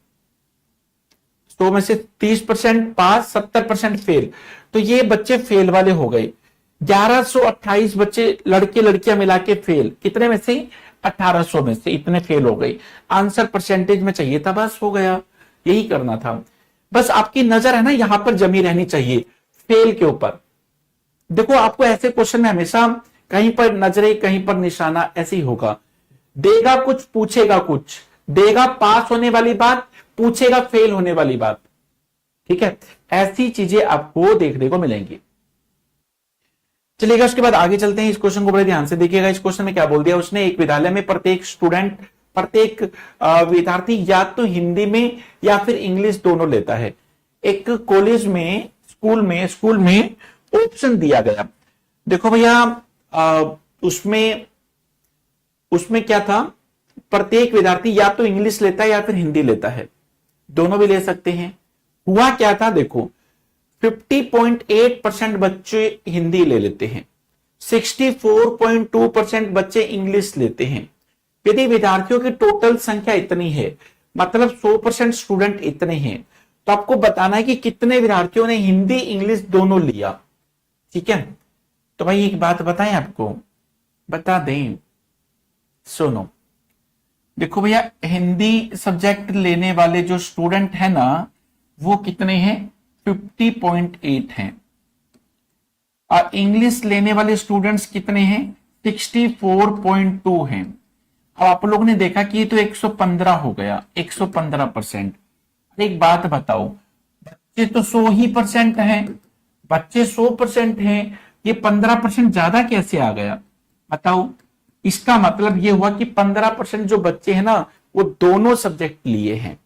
100 में से 30% पास, 70% फेल, तो ये बच्चे फेल वाले हो गए। 1128 बच्चे लड़के लड़कियां मिला के फेल, कितने में से, 1800 में से, इतने फेल हो गए। आंसर परसेंटेज में चाहिए था, बस हो गया, यही करना था। बस आपकी नजर है ना यहां पर जमी रहनी चाहिए फेल के ऊपर। देखो आपको ऐसे क्वेश्चन में हमेशा कहीं पर नजरें कहीं पर निशाना ऐसे ही होगा, देगा कुछ पूछेगा कुछ, देगा पास होने वाली बात, पूछेगा फेल होने वाली बात, ठीक है। ऐसी चीजें आपको देखने को मिलेंगी। चलिएगा उसके बाद आगे चलते हैं, इस क्वेश्चन को बड़े ध्यान से देखिएगा। इस क्वेश्चन में क्या बोल दिया उसने, एक विद्यालय में प्रत्येक विद्यार्थी या तो हिंदी में या फिर इंग्लिश दोनों लेता है। एक कॉलेज में, स्कूल में ऑप्शन दिया गया। देखो भैया, उसमें क्या था, प्रत्येक विद्यार्थी या तो इंग्लिश लेता है या फिर हिंदी लेता है, दोनों भी ले सकते हैं। हुआ क्या था देखो, 50.8% बच्चे हिंदी ले लेते हैं, 64.2% बच्चे इंग्लिश लेते हैं। यदि विद्यार्थियों की टोटल संख्या इतनी है, मतलब 100% स्टूडेंट इतने हैं, तो आपको बताना है कि कितने विद्यार्थियों ने हिंदी इंग्लिश दोनों लिया, ठीक है। तो भाई एक बात बताएं, आपको बता दें, सुनो, देखो भैया, हिंदी सब्जेक्ट लेने वाले जो स्टूडेंट है ना, वो कितने हैं, 50.8 हैं, और इंग्लिश लेने वाले स्टूडेंट्स कितने हैं, 64.2 हैं। अब आप लोगों ने देखा कि ये तो 115 हो गया, 115%। एक बात बताओ, बच्चे तो 100% हैं, बच्चे 100% हैं, ये 15% ज्यादा कैसे आ गया बताओ। इसका मतलब ये हुआ कि 15% जो बच्चे हैं ना, वो दोनों सब्जेक्ट लिए हैं।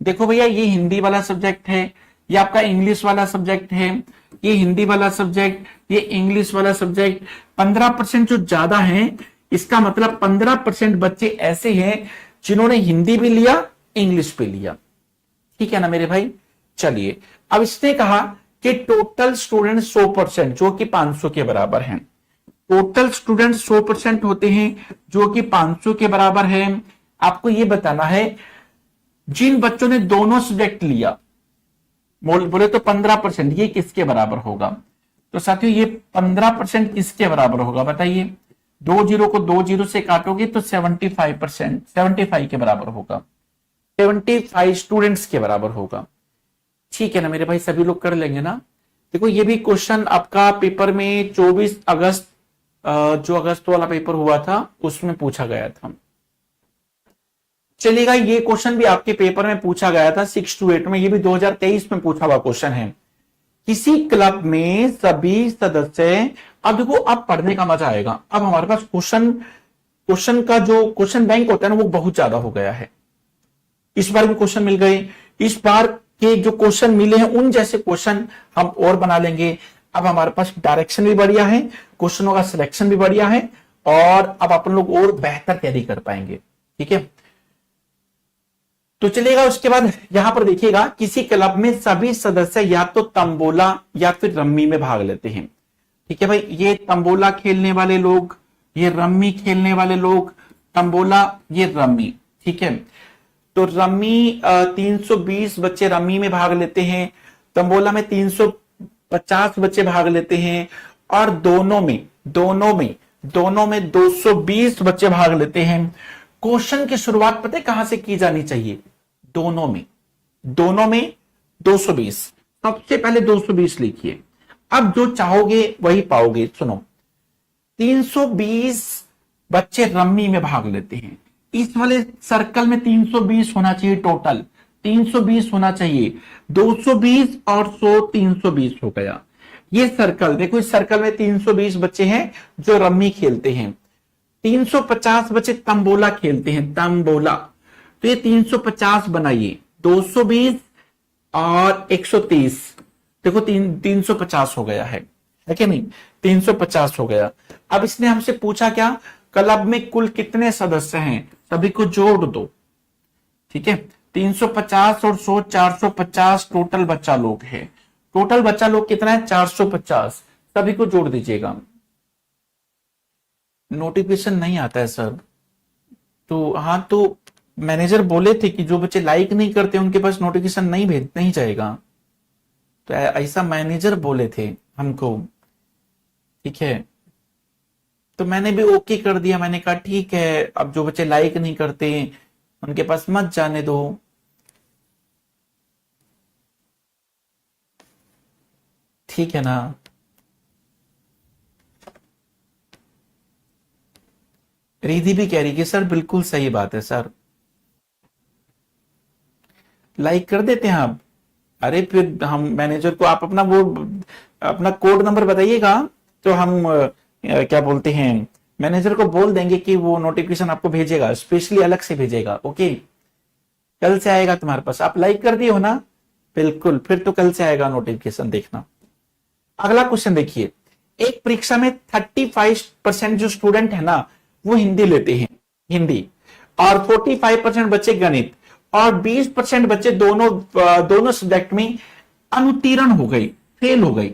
देखो भैया, ये हिंदी वाला सब्जेक्ट है, ये आपका इंग्लिश वाला सब्जेक्ट है, ये हिंदी वाला सब्जेक्ट, ये इंग्लिश वाला सब्जेक्ट। 15% जो ज्यादा है, इसका मतलब 15% बच्चे ऐसे हैं जिन्होंने हिंदी भी लिया, इंग्लिश भी लिया। ठीक है ना मेरे भाई। चलिए, अब इसने कहा कि टोटल स्टूडेंट 100% जो कि 500 के बराबर हैं। टोटल स्टूडेंट 100% होते हैं जो कि 500 के बराबर है। आपको यह बताना है जिन बच्चों ने दोनों सब्जेक्ट लिया, बोले तो 15%, ये किसके बराबर होगा? तो साथियों ये 15% किसके बराबर होगा बताइए? 2 जीरो को 2 जीरो से काटोगे तो 75%, 75 के बराबर होगा, 75 स्टूडेंट्स के बराबर होगा। ठीक है ना मेरे भाई, सभी लोग कर लेंगे ना? देखो ये भी क्वेश्चन आपका पेपर में 24 अगस्त, जो अगस्त वाला पेपर हुआ था उसमें पूछा गया था। चलेगा, ये क्वेश्चन भी आपके पेपर में पूछा गया था 6 to 8 में, ये भी 2023 में पूछा हुआ क्वेश्चन है। किसी क्लब में सभी सदस्य, अब देखो अब पढ़ने का मजा आएगा। अब हमारे पास क्वेश्चन का जो क्वेश्चन बैंक होता है ना वो बहुत ज्यादा हो गया है। इस बार भी क्वेश्चन मिल गए, इस बार के जो क्वेश्चन मिले हैं उन जैसे क्वेश्चन हम और बना लेंगे। अब हमारे पास डायरेक्शन भी बढ़िया है, क्वेश्चनों का सिलेक्शन भी बढ़िया है, और अब अपन लोग और बेहतर तैयारी कर पाएंगे। ठीक है, तो चलेगा। उसके बाद यहां पर देखिएगा, किसी क्लब में सभी सदस्य या तो तंबोला या फिर रम्मी में भाग लेते हैं। ठीक है भाई, ये तंबोला खेलने वाले लोग, ये रम्मी खेलने वाले लोग, तंबोला ये रम्मी। ठीक है, तो रम्मी 320 बच्चे रम्मी में भाग लेते हैं, तंबोला में 350 बच्चे भाग लेते हैं, और दोनों में 220 बच्चे भाग लेते हैं। क्वेश्चन की शुरुआत पता है कहां से की जानी चाहिए? दोनों में 220, सबसे पहले 220 लिखिए। अब जो चाहोगे वही पाओगे। सुनो, 320 बच्चे रम्मी में भाग लेते हैं, इस वाले सर्कल में 320 होना चाहिए, टोटल 320 होना चाहिए। 220 और 100 320 हो गया। ये सर्कल देखो, इस सर्कल में 320 बच्चे हैं जो रम्मी खेलते हैं, 350 बच्चे तंबोला खेलते हैं, तंबोला। तो ये 350 बनाइए, 220 और 130, देखो 350 हो गया है कि नहीं? 350 हो गया। अब इसने हमसे पूछा क्या, क्लब में कुल कितने सदस्य हैं, सभी को जोड़ दो। ठीक है, 350 और 100 450 टोटल बच्चा लोग है। टोटल बच्चा लोग कितना है? 450, सभी को जोड़ दीजिएगा। नोटिफिकेशन नहीं आता है सर। तो हाँ, तो मैनेजर बोले थे कि जो बच्चे लाइक नहीं करते उनके पास नोटिफिकेशन नहीं जाएगा, तो ऐसा मैनेजर बोले थे हमको। ठीक है, तो मैंने भी ओके कर दिया। मैंने कहा ठीक है, अब जो बच्चे लाइक नहीं करते उनके पास मत जाने दो। ठीक है ना? रिधि भी कह रही कि सर बिल्कुल सही बात है सर, लाइक कर देते हैं आप। अरे फिर हम मैनेजर को आप अपना कोड नंबर बताइएगा, तो हम क्या बोलते हैं, मैनेजर को बोल देंगे कि वो नोटिफिकेशन आपको भेजेगा, स्पेशली अलग से भेजेगा। ओके, कल से आएगा तुम्हारे पास। आप लाइक कर दिए हो ना? बिल्कुल, फिर तो कल से आएगा नोटिफिकेशन, देखना। अगला क्वेश्चन देखिए, एक परीक्षा में 35% जो स्टूडेंट है ना वो हिंदी लेते हैं, हिंदी, और 45% बच्चे गणित, और 20% बच्चे दोनों सब्जेक्ट में अनुत्तीर्ण हो गई, फेल हो गई।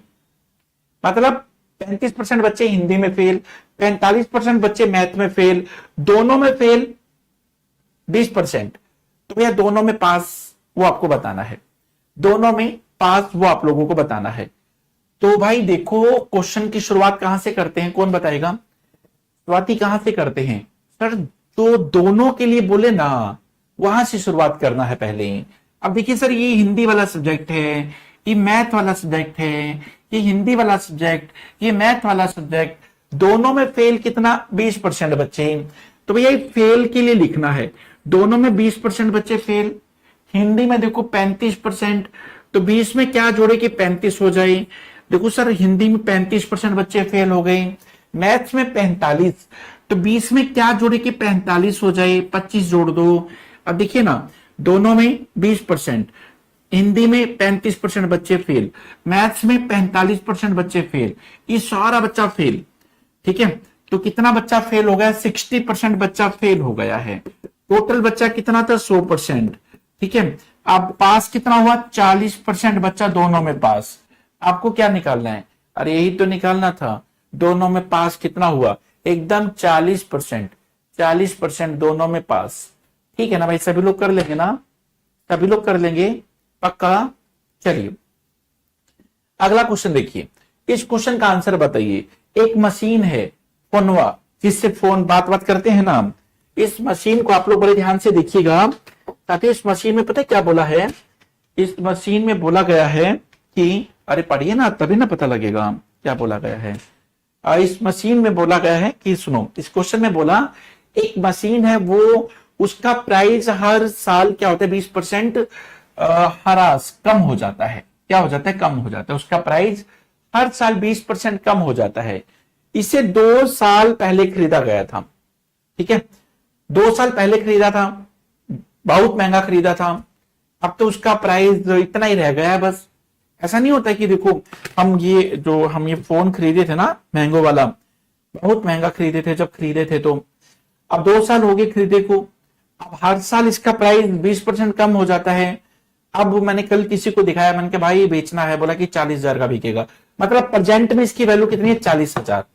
मतलब 35% बच्चे हिंदी में फेल, 45% बच्चे मैथ में फेल, दोनों में फेल 20%। तो भैया दोनों में पास वो आपको बताना है, दोनों में पास वो आप लोगों को बताना है। तो भाई देखो, क्वेश्चन की शुरुआत कहां से करते हैं, कौन बताएगा? शुरुआती कहां से करते हैं सर? तो दोनों के लिए बोले ना, वहां से शुरुआत करना है पहले। अब देखिए सर, ये हिंदी वाला सब्जेक्ट है, ये मैथ वाला सब्जेक्ट है, ये हिंदी वाला सब्जेक्ट, ये मैथ वाला सब्जेक्ट, दोनों में फेल कितना? 20% बच्चे। तो भैया फेल के लिए लिखना है, दोनों में 20% बच्चे फेल। हिंदी में देखो 35%, तो 20 में क्या जोड़े कि 35 हो जाए। देखो सर, हिंदी में 35% बच्चे फेल हो गए, मैथ्स में 45, तो 20 में क्या जोड़े कि 45 हो जाए, 25 जोड़ दो। अब देखिए ना, दोनों में 20%, हिंदी में 35% बच्चे फेल, मैथ्स में 45% बच्चे फेल, ये सारा बच्चा फेल। ठीक है, तो कितना बच्चा फेल हो गया? 60% बच्चा फेल हो गया है। टोटल बच्चा कितना था? 100%। ठीक है, अब पास कितना हुआ? 40% बच्चा दोनों में पास। आपको क्या निकालना है? अरे यही तो निकालना था, दोनों में पास कितना हुआ? एकदम 40%। 40% दोनों में पास। ठीक है ना भाई, सभी लोग कर लेंगे ना? सभी लोग कर लेंगे पक्का? चलिए अगला क्वेश्चन देखिए, इस क्वेश्चन का आंसर बताइए। एक मशीन है फोनवा, जिससे फोन बात करते हैं ना हम। इस मशीन को आप लोग बड़े ध्यान से देखिएगा, ताकि इस मशीन में पता है क्या बोला है? इस मशीन में बोला गया है कि, अरे पढ़िए ना तभी ना पता लगेगा क्या बोला गया है। इस मशीन में बोला गया है कि, सुनो, इस क्वेश्चन में बोला एक मशीन है, वो उसका प्राइस हर साल क्या होता है? 20% हरास कम हो जाता है। क्या हो जाता है? कम हो जाता है। उसका प्राइस हर साल 20% कम हो जाता है। इसे 2 साल पहले खरीदा गया था। ठीक है, 2 साल पहले खरीदा था, बहुत महंगा खरीदा था। अब तो उसका प्राइस इतना ही रह गया है बस। ऐसा नहीं होता कि देखो, हम ये फोन खरीदे थे ना, महंगो वाला, बहुत महंगा खरीदे थे जब खरीदे थे, तो अब 2 साल हो गए खरीदे को। अब हर साल इसका प्राइस 20% कम हो जाता है। अब मैंने कल किसी को दिखाया, मैंने कहा भाई ये बेचना है, बोला कि 40,000 का बिकेगा। मतलब प्रेजेंट में इसकी वैल्यू कितनी है? 40,000।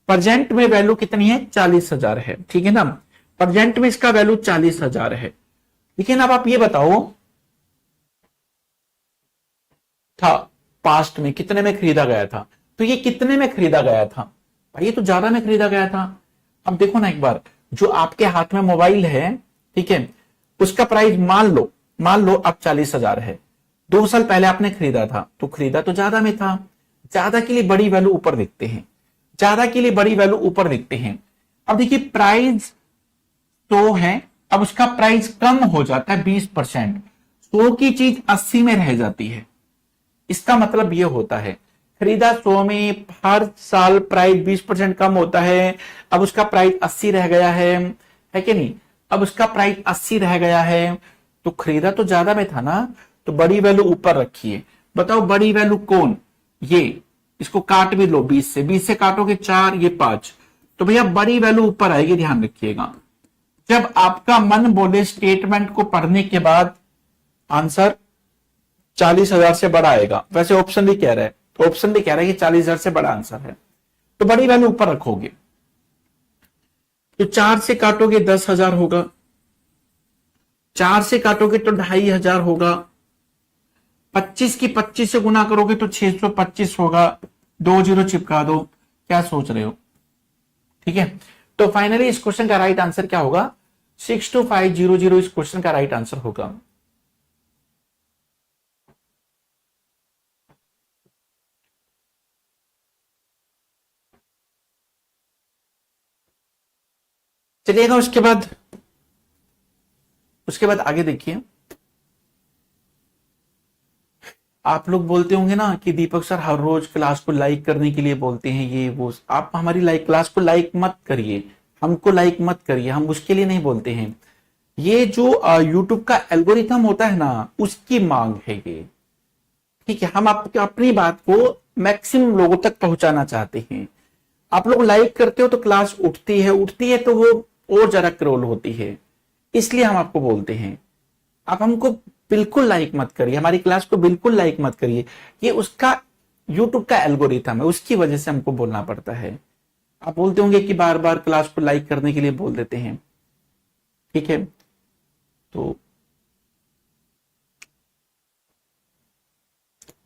प्रेजेंट में वैल्यू कितनी है? 40,000 है। ठीक है ना, प्रेजेंट में इसका वैल्यू 40,000 है। लेकिन अब आप ये बताओ, था पास्ट में कितने में खरीदा गया था? तो ये कितने में खरीदा गया था भाई? ये तो ज्यादा में खरीदा गया था। अब देखो ना एक बार, जो आपके हाथ में मोबाइल है, ठीक है, उसका प्राइस मान लो अब 40,000 है। 2 साल पहले आपने खरीदा था, तो खरीदा तो ज्यादा में था। ज्यादा के लिए बड़ी वैल्यू ऊपर दिखते हैं, ज्यादा के लिए बड़ी वैल्यू ऊपर दिखते हैं। अब देखिए प्राइस 100 है, अब उसका प्राइस कम हो जाता है 20%। 100 की चीज 80 में रह जाती है। इसका मतलब यह होता है, खरीदा 100 में, हर साल प्राइस 20% कम होता है। अब उसका प्राइस 80 रह गया है कि नहीं? अब उसका प्राइस 80 रह गया है, तो खरीदा तो ज्यादा में था ना, तो बड़ी वैल्यू ऊपर रखिए। बताओ बड़ी वैल्यू कौन? ये, इसको काट भी लो, 20 से काटोगे 4, ये 5, तो भैया बड़ी वैल्यू ऊपर आएगी। ध्यान रखिएगा, जब आपका मन बोले स्टेटमेंट को पढ़ने के बाद आंसर 40,000 से बड़ा आएगा। वैसे ऑप्शन भी कह रहा है, ऑप्शन भी कह रहा है कि 40,000 से बड़ा आंसर है, तो बड़ी वैल्यू ऊपर रखोगे। तो 4 से काटोगे 10,000 होगा, 4 से काटोगे तो 2,500 होगा, 25 की 25 से गुना करोगे तो 625 होगा। 2 जीरो चिपका दो। क्या सोच रहे हो? ठीक है, तो फाइनली इस क्वेश्चन का राइट आंसर क्या होगा? 62500 इस क्वेश्चन का राइट आंसर होगा। चलिएगा, उसके बाद आगे देखिए। आप लोग बोलते होंगे ना कि दीपक सर हर रोज क्लास को लाइक करने के लिए बोलते हैं, ये वो। आप हमारी क्लास को लाइक मत करिए, हमको लाइक मत करिए, हम उसके लिए नहीं बोलते हैं। ये जो यूट्यूब का एल्गोरिथम होता है ना, उसकी मांग है ये। ठीक है, हम आपकी अपनी बात को मैक्सिमम लोगों तक पहुंचाना चाहते हैं। आप लोग लाइक करते हो तो क्लास उठती है तो वो और ज्यादा क्रोल होती है, इसलिए हम आपको बोलते हैं। आप हमको बिल्कुल लाइक मत करिए, हमारी क्लास को बिल्कुल लाइक मत करिए। ये उसका यूट्यूब का एल्गोरिथम है, उसकी वजह से हमको बोलना पड़ता है। आप बोलते होंगे कि बार बार क्लास को लाइक करने के लिए बोल देते हैं। ठीक है, तो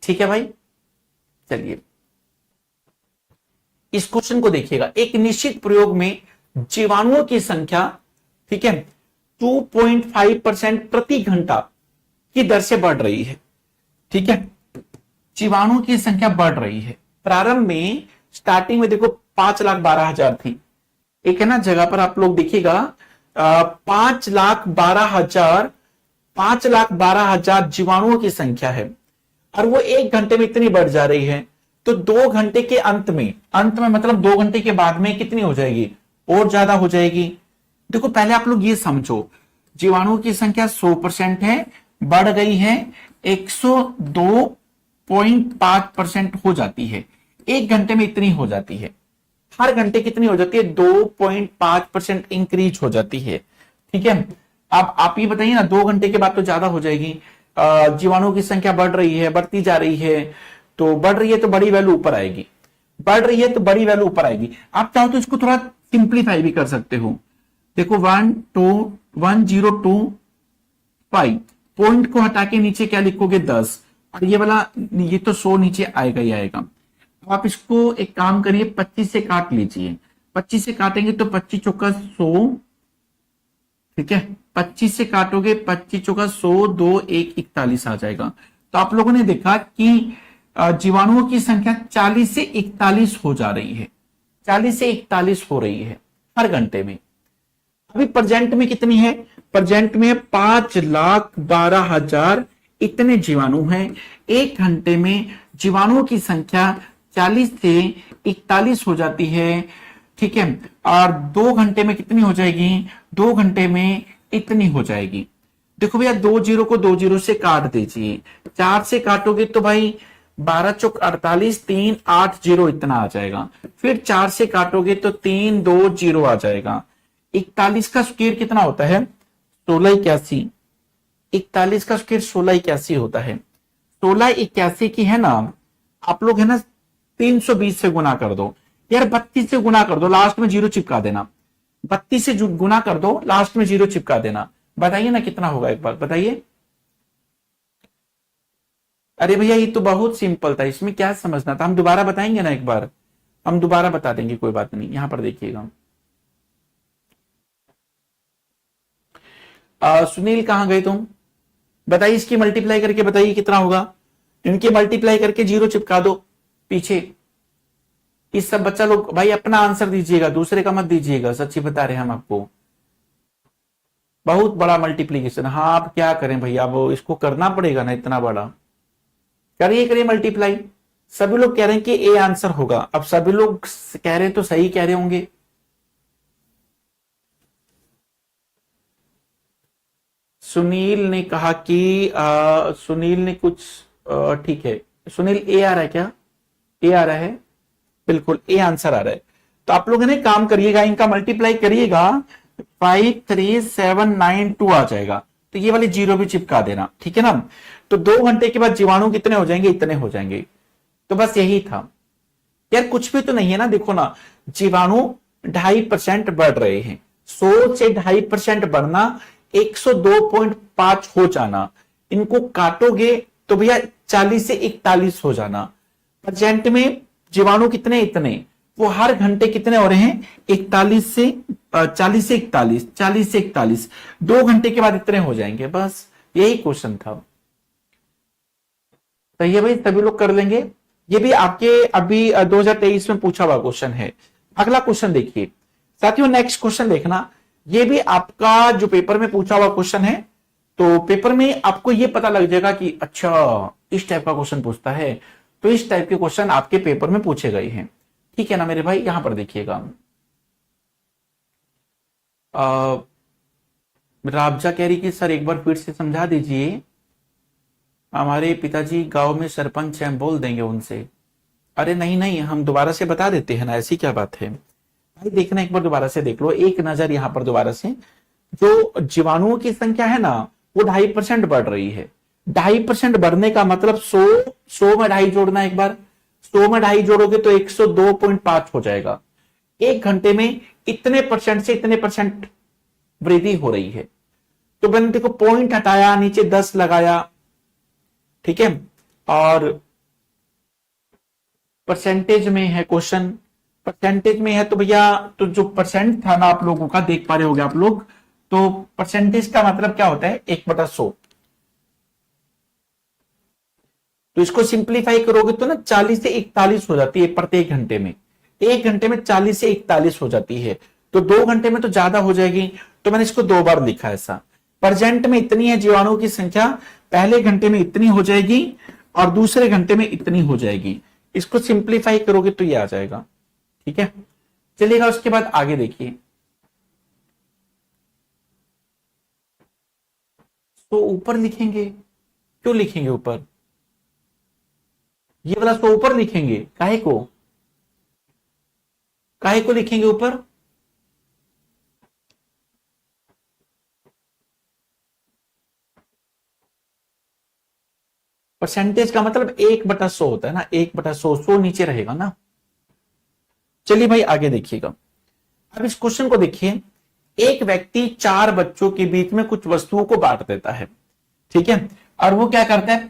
ठीक है भाई, चलिए इस क्वेश्चन को देखिएगा। एक निश्चित प्रयोग में जीवाणुओं की संख्या, ठीक है, 2.5% प्रति घंटा की दर से बढ़ रही है। ठीक है, जीवाणुओं की संख्या बढ़ रही है। प्रारंभ में स्टार्टिंग में देखो 5,12,000 थी। एक है ना जगह पर आप लोग देखिएगा 5,12,000 जीवाणुओं की संख्या है, और वो 1 घंटे में इतनी बढ़ जा रही है। तो 2 घंटे के अंत में मतलब 2 घंटे के बाद में कितनी हो जाएगी? और ज्यादा हो जाएगी। देखो पहले आप लोग ये समझो, जीवाणुओं की संख्या 100% है, बढ़ गई है 102.5% हो जाती है, 1 घंटे में इतनी हो जाती है। हर घंटे कितनी हो जाती है? 2.5% इंक्रीज हो जाती है। ठीक है, अब आप ये बताइए ना, 2 घंटे के बाद तो ज्यादा हो जाएगी। जीवाणुओं की संख्या बढ़ रही है, बढ़ती जा रही है, तो बढ़ रही है तो बड़ी वैल्यू ऊपर आएगी, बढ़ रही है तो बड़ी वैल्यू ऊपर आएगी। आप चाहो तो इसको थोड़ा सिंप्लीफाई भी कर सकते हो। देखो 1.025 पॉइंट को हटा के नीचे क्या लिखोगे? 10, और ये वाला, ये तो 100 नीचे आएगा ही आएगा। अब आप इसको एक काम करिए, 25 से काट लीजिए। 25 से काटेंगे तो 25 चौका 100, ठीक है, 25 से काटोगे, 25 चौका 100, 2 1 41 आ जाएगा। तो आप लोगों ने देखा कि जीवाणुओं की संख्या 40 से 41 हो जा रही है, 40 से 41 हो रही है हर घंटे में। अभी प्रेजेंट में कितनी है? प्रेजेंट में 5,12,000 इतने जीवाणु हैं। एक घंटे में जीवाणुओं की संख्या 40 से 41 हो जाती है, ठीक है, और 2 घंटे में कितनी हो जाएगी? 2 घंटे में इतनी हो जाएगी। देखो भैया, 2 जीरो को 2 जीरो से काट दीजिए, 4 से काटोगे तो भाई 12 चौक 48, 3 8 जीरो इतना आ जाएगा। फिर 4 से काटोगे तो 3 2 जीरो आ जाएगा। 41 का स्क्वायर कितना होता है? 1681। 41 का स्क्वायर 1681 होता है। 1681 की है ना, आप लोग है ना 320 से गुना कर दो यार, 32 से गुना कर दो, लास्ट में जीरो चिपका देना। 32 से गुना कर दो, लास्ट में जीरो चिपका देना। बताइए ना कितना होगा, एक बार बताइए। अरे भैया ये तो बहुत सिंपल था, इसमें क्या समझना था? हम दोबारा बताएंगे ना, एक बार हम दोबारा बता देंगे, कोई बात नहीं। यहां पर देखिएगा, सुनील कहां गए तुम? बताइए, इसकी मल्टीप्लाई करके बताइए कितना होगा। इनके मल्टीप्लाई करके जीरो चिपका दो पीछे। इस सब बच्चा लोग भाई अपना आंसर दीजिएगा, दूसरे का मत दीजिएगा, सच्ची बता रहे हैं हम आपको। बहुत बड़ा मल्टीप्लीकेशन। हाँ, आप क्या करें भैया, वो इसको करना पड़ेगा ना, इतना बड़ा। करिए करिए मल्टीप्लाई। सभी लोग कह रहे हैं कि ए आंसर होगा। अब सभी लोग कह रहे हैं तो सही कह रहे होंगे। सुनील ने कहा कि सुनील ने कुछ ठीक है, सुनील ए आ रहा है क्या? ए आ रहा है, बिल्कुल ए आंसर आ रहा है। तो आप लोग ने काम करिएगा, इनका मल्टीप्लाई करिएगा, 53792 आ जाएगा। तो ये वाली जीरो भी चिपका देना, ठीक है ना। तो 2 घंटे के बाद जीवाणु कितने हो जाएंगे? इतने हो जाएंगे। तो बस यही था यार, कुछ भी तो नहीं है ना। देखो ना, जीवाणु 2.5% बढ़ रहे हैं, 100 से 2.5% बढ़ना, 102.5 हो जाना। इनको काटोगे तो भैया 40 से 41 हो जाना। प्रेजेंट में जीवाणु कितने? इतने। वो हर घंटे कितने हो रहे हैं? 41 से 40 से 41, 40 से 41। 2 घंटे के बाद इतने हो जाएंगे। बस यही क्वेश्चन था। तो ये भाई सभी लोग कर लेंगे। ये भी आपके अभी 2023 में पूछा हुआ क्वेश्चन है। अगला क्वेश्चन देखिए साथियों, नेक्स्ट क्वेश्चन देखना। ये भी आपका जो पेपर में पूछा हुआ क्वेश्चन है, तो पेपर में आपको ये पता लग जाएगा कि अच्छा इस टाइप का क्वेश्चन पूछता है। तो इस टाइप के क्वेश्चन आपके पेपर में पूछे गए हैं, ठीक है ना मेरे भाई। यहां पर देखिएगा, राबजा कह रही कि सर एक बार फिर से समझा दीजिए, हमारे पिताजी गांव में सरपंच हैं, बोल देंगे उनसे। अरे नहीं नहीं, हम दोबारा से बता देते हैं ना, ऐसी क्या बात है भाई। देखना एक बार दोबारा से देख लो, एक नजर यहां पर दोबारा से। जो जीवाणुओं की संख्या है ना, वो 2.5% बढ़ रही है। 2.5% बढ़ने का मतलब 100 में 2.5 जोड़ना, एक बार 100 में 2.5 जोड़ोगे तो 102.5 हो जाएगा। एक घंटे में इतने परसेंट से इतने परसेंट वृद्धि हो रही है। तो मैंने देखो पॉइंट हटाया, नीचे 10 लगाया, ठीक है, और परसेंटेज में है क्वेश्चन, परसेंटेज में है तो भैया, तो जो परसेंट था ना आप लोगों का, देख पा रहे होगे आप लोग। तो परसेंटेज का मतलब क्या होता है? 1/100। तो इसको सिंप्लीफाई करोगे तो ना 40 से 41 हो जाती है प्रत्येक घंटे में। एक घंटे में 40 से 41 हो जाती है, तो 2 घंटे में तो ज्यादा हो जाएगी। तो मैंने इसको 2 बार लिखा ऐसा। प्रेजेंट में इतनी है जीवाणुओं की संख्या, पहले घंटे में इतनी हो जाएगी और दूसरे घंटे में इतनी हो जाएगी। इसको सिंप्लीफाई करोगे तो ये आ जाएगा, ठीक है। चलिएगा उसके बाद आगे देखिए। तो ऊपर लिखेंगे, क्यों लिखेंगे ऊपर? ये वाला तो ऊपर लिखेंगे, काहे को? काहे को लिखेंगे ऊपर? परसेंटेज का मतलब 1/100 होता है ना, 1/100, 100 नीचे रहेगा ना। चलिए भाई आगे देखिएगा। अब इस क्वेश्चन को देखिए, एक व्यक्ति 4 बच्चों के बीच में कुछ वस्तुओं को बांट देता है, ठीक है, और वो क्या करता है,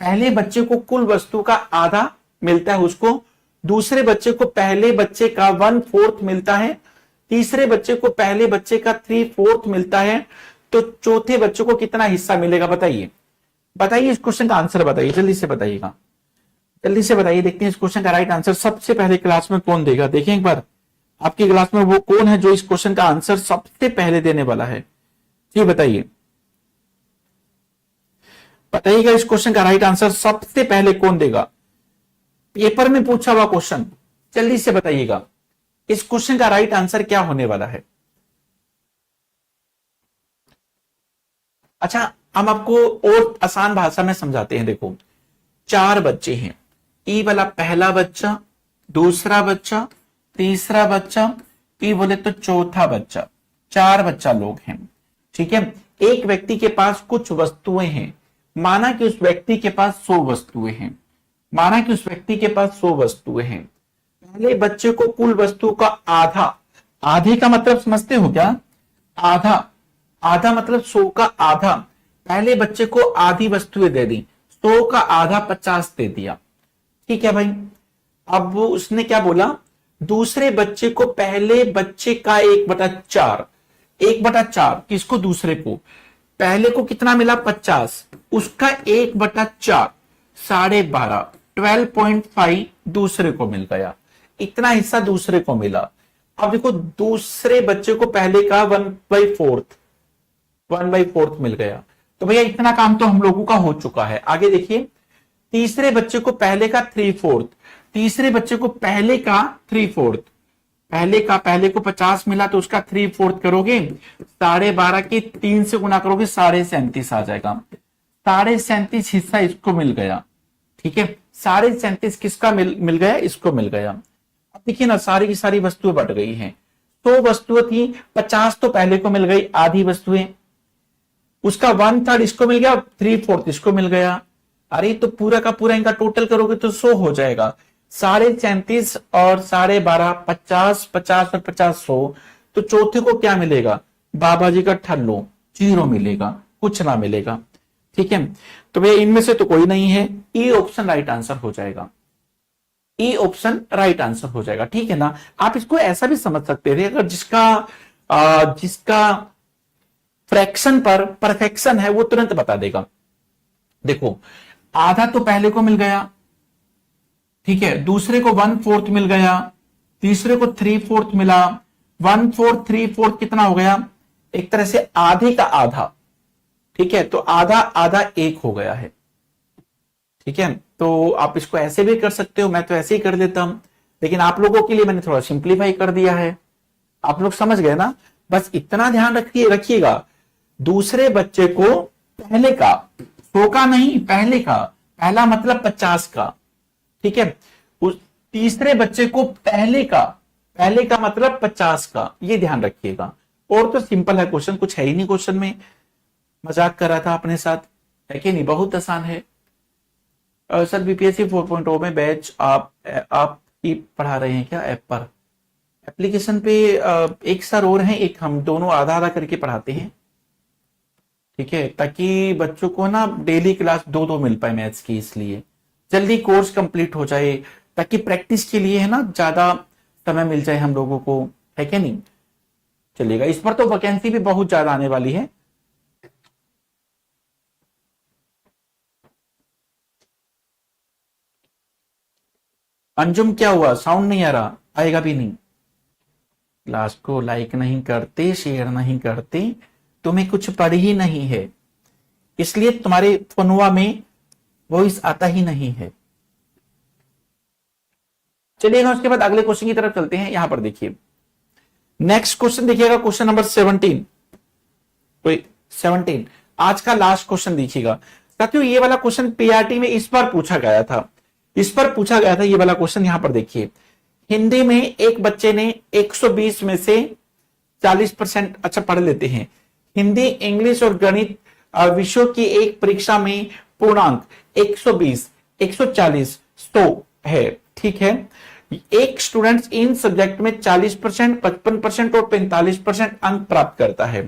पहले बच्चे को कुल वस्तु का आधा मिलता है उसको, दूसरे बच्चे को पहले बच्चे का 1/4 मिलता है, तीसरे बच्चे को पहले बच्चे का 3/4 मिलता है, तो चौथे बच्चे को कितना हिस्सा मिलेगा बताइए? बताइए इस क्वेश्चन का आंसर बताइए, जल्दी से बताइएगा, जल्दी से बताइए। देखते हैं इस क्वेश्चन का राइट आंसर सबसे पहले क्लास में कौन देगा। देखें एक बार आपकी क्लास में वो कौन है जो इस क्वेश्चन का आंसर सबसे पहले देने वाला है, ये बताइए, बताइएगा इस क्वेश्चन का राइट आंसर सबसे पहले कौन देगा। पेपर में पूछा हुआ क्वेश्चन, जल्दी से बताइएगा इस क्वेश्चन का राइट आंसर क्या होने वाला है। अच्छा, हम आपको और आसान भाषा में समझाते हैं। देखो 4 बच्चे हैं, ई वाला पहला बच्चा, दूसरा बच्चा, तीसरा बच्चा, ई बोले तो चौथा बच्चा, 4 बच्चा लोग हैं, ठीक है। एक व्यक्ति के पास कुछ वस्तुएं हैं, माना कि उस व्यक्ति के पास 100 वस्तुएं हैं, माना कि उस व्यक्ति के पास 100 वस्तुएं हैं। पहले बच्चे को कुल वस्तु का आधा, आधे का मतलब समझते हो क्या? आधा, आधा मतलब 100 का आधा, पहले बच्चे को आधी वस्तुएं दे दी, 100 का आधा 50 दे दिया, ठीक है भाई। अब वो उसने क्या बोला, दूसरे बच्चे को पहले बच्चे का 1/4, 1/4 किसको? दूसरे को। पहले को कितना मिला? 50, उसका 1/4 12.5, 12.5 दूसरे को मिल गया, इतना हिस्सा दूसरे को मिला। अब देखो दूसरे बच्चे को पहले का 1/4 मिल गया, तो भैया इतना काम तो हम लोगों का हो चुका है। आगे देखिए, तीसरे बच्चे को पहले का 3/4, तीसरे बच्चे को पहले का 3/4, पहले को 50 मिला तो उसका 3/4 करोगे, 12.5 के 3 से गुना करोगे, 37.5 आ जाएगा। 37.5 हिस्सा इसको मिल गया, ठीक है। 37.5 किसका मिल गया? इसको मिल गया। अब देखिए ना, सारी की सारी वस्तुएं बढ़ गई हैं। 100 वस्तुएं थी, 50 तो पहले को मिल गई, आधी वस्तुएं, उसका 1/3 इसको मिल गया, 3/4 इसको मिल गया। अरे तो पूरा का पूरा इनका टोटल करोगे तो 100 हो जाएगा। 37.5 और 12.5, 50, 50 और 50, 100, तो चौथे को क्या मिलेगा? बाबा जी का ठल्लो, 0 मिलेगा, कुछ ना मिलेगा, ठीक है। तो भैया इनमें से तो कोई नहीं है, ई ऑप्शन राइट आंसर हो जाएगा, ई ऑप्शन राइट आंसर हो जाएगा, ठीक है ना। आप इसको ऐसा भी समझ सकते थे, अगर जिसका फ्रैक्शन पर परफेक्शन है वो तुरंत बता देगा। देखो आधा तो पहले को मिल गया, ठीक है, दूसरे को 1/4 मिल गया, तीसरे को 3/4 मिला, 1/4 3/4 कितना हो गया? एक तरह से आधे का आधा, ठीक है, तो आधा आधा 1 हो गया है, ठीक है। तो आप इसको ऐसे भी कर सकते हो, मैं तो ऐसे ही कर देता हूं, लेकिन आप लोगों के लिए मैंने थोड़ा सिंप्लीफाई कर दिया है। आप लोग समझ गए ना? बस इतना ध्यान रखिएगा, दूसरे बच्चे को पहले का, 100 का नहीं, पहले का, पहला मतलब 50 का, ठीक है, उस तीसरे बच्चे को पहले का मतलब 50 का, ये ध्यान रखिएगा। और तो सिंपल है क्वेश्चन, कुछ है ही नहीं क्वेश्चन में, मजाक कर रहा था अपने साथ, है कि नहीं? बहुत आसान है। सर बीपीएससी 4.0 में बैच आप ही पढ़ा रहे हैं क्या ऐप पर? एप्लीकेशन पे एक सर और हैं, एक हम, दोनों आधा आधा करके पढ़ाते हैं, ठीक है, ताकि बच्चों को ना डेली क्लास 2-2 मिल पाए मैथ्स की, इसलिए जल्दी कोर्स कंप्लीट हो जाए, ताकि प्रैक्टिस के लिए है ना ज्यादा समय मिल जाए हम लोगों को, है क्या नहीं? चलिएगा, इस पर तो वैकेंसी भी बहुत ज्यादा आने वाली है। अंजुम क्या हुआ? साउंड नहीं आ रहा, आएगा भी नहीं। क्लास को लाइक नहीं करते, शेयर नहीं करते, तुम्हें कुछ पढ़ ही नहीं है, इसलिए तुम्हारे फोनवा में वॉइस आता ही नहीं है। चलिएगा, उसके बाद अगले क्वेश्चन की तरफ चलते हैं। यहां पर देखिए नेक्स्ट क्वेश्चन देखिएगा, क्वेश्चन नंबर 17 आज का लास्ट क्वेश्चन देखिएगा साथियों। ये वाला क्वेश्चन पीआरटी में इस बार पूछा गया था, ये वाला क्वेश्चन यहां पर देखिए, हिंदी में एक बच्चे ने 120 में से 40%, अच्छा पढ़ लेते हैं। हिंदी, इंग्लिश और गणित विषयों की एक परीक्षा में पूर्णांक 120, 140, 100 है, ठीक है। एक स्टूडेंट इन सब्जेक्ट में 40%, 55% और 45% अंक प्राप्त करता है,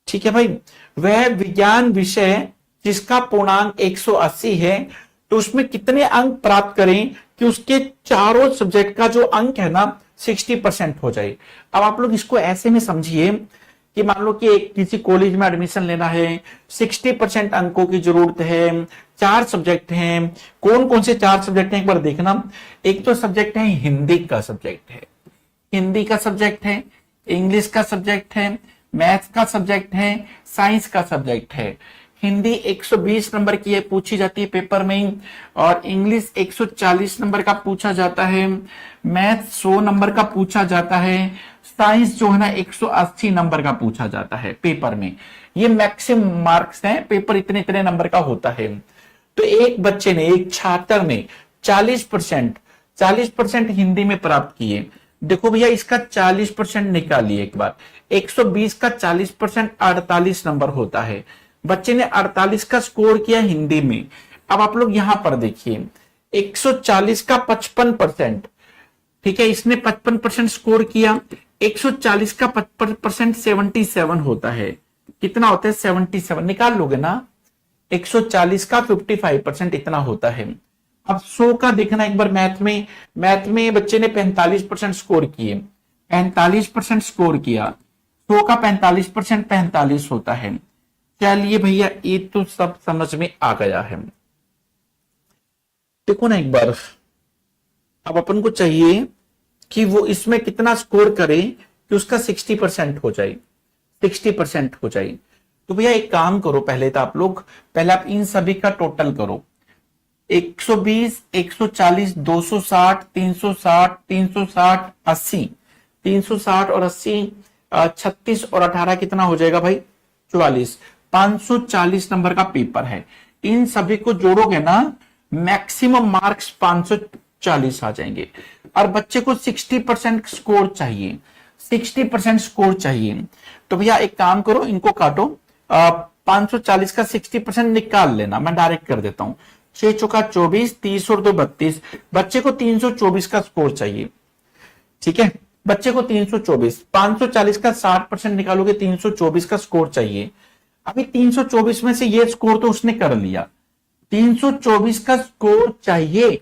ठीक है भाई। वह विज्ञान विषय जिसका पूर्णांक 180 है, तो उसमें कितने अंक प्राप्त करें कि उसके चारों सब्जेक्ट का जो अंक है ना 60% हो जाए। अब आप लोग इसको ऐसे में समझिए कि मान लो कि एक किसी कॉलेज में एडमिशन लेना है, 60% अंकों की जरूरत है, 4 सब्जेक्ट हैं। कौन कौन से 4 सब्जेक्ट हैं एक बार देखना। एक तो सब्जेक्ट है हिंदी का सब्जेक्ट है, हिंदी का सब्जेक्ट है, इंग्लिश का सब्जेक्ट है, मैथ्स का सब्जेक्ट है, साइंस का सब्जेक्ट है। हिंदी 120 नंबर की है, पूछी जाती है पेपर में, और इंग्लिश 140 नंबर का पूछा जाता है, मैथ 100 नंबर का पूछा जाता है, साइंस जो है ना 180 नंबर का पूछा जाता है पेपर में। ये मैक्सिमम मार्क्स हैं, पेपर इतने इतने नंबर का होता है। तो एक बच्चे ने, एक छात्र ने 40% हिंदी में प्राप्त किए। देखो भैया इसका 40% निकालिए एक बार। 120 का 40% 48 नंबर होता है। बच्चे ने 48 का स्कोर किया हिंदी में। अब आप लोग यहां पर देखिए 140 का 55%, ठीक है, इसने 55% स्कोर किया। 140 का 55% 77 होता है। कितना होता है? 77 निकाल लोगे ना। 140 का 55% इतना होता है। अब 100 का देखना एक बार। मैथ में बच्चे ने 45% स्कोर किए, 45% स्कोर किया। 100 का 45% 45 होता है। चलिए भैया ये तो सब समझ में आ गया है। देखो ना एक बार, अब अपन को चाहिए कि वो इसमें कितना स्कोर करे कि उसका 60% हो जाए, 60% हो जाए। तो भैया एक काम करो, पहले तो आप लोग, पहले आप इन सभी का टोटल करो। 120, 140, 260, 360, 360, 80, 360 और 80, 36 और 18 कितना हो जाएगा भाई? 44। 540 नंबर का पेपर है। इन सभी को जोड़ोगे ना, मैक्सिमम मार्क्स 540 आ जाएंगे। और बच्चे को 60% स्कोर चाहिए, 60% स्कोर चाहिए। तो भैया एक काम करो, इनको काटो। 540 का 60% निकाल लेना, मैं डायरेक्ट कर देता हूं। 6 चौका 24, 30 और 2 32। बच्चे को 324 का स्कोर चाहिए, ठीक है। बच्चे को 324, 540 का 60% निकालोगे, 324 का स्कोर चाहिए। अभी 324 में से ये स्कोर तो उसने कर लिया, 324 का स्कोर चाहिए।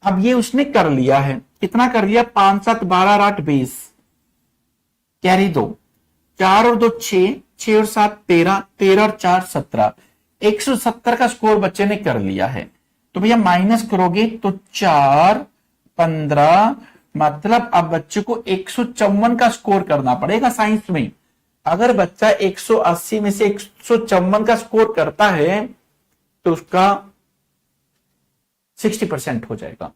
अब ये उसने कर लिया है। कितना कर लिया? 5 7 12 8 20, कैरी 2, 4 और 2 6, 6 और 7 13, 13 और 4 17, 170 का स्कोर बच्चे ने कर लिया है। तो भैया माइनस करोगे तो 4 15, मतलब अब बच्चे को 154 का स्कोर करना पड़ेगा साइंस में। अगर बच्चा 180 में से 154 का स्कोर करता है तो उसका 60% हो जाएगा।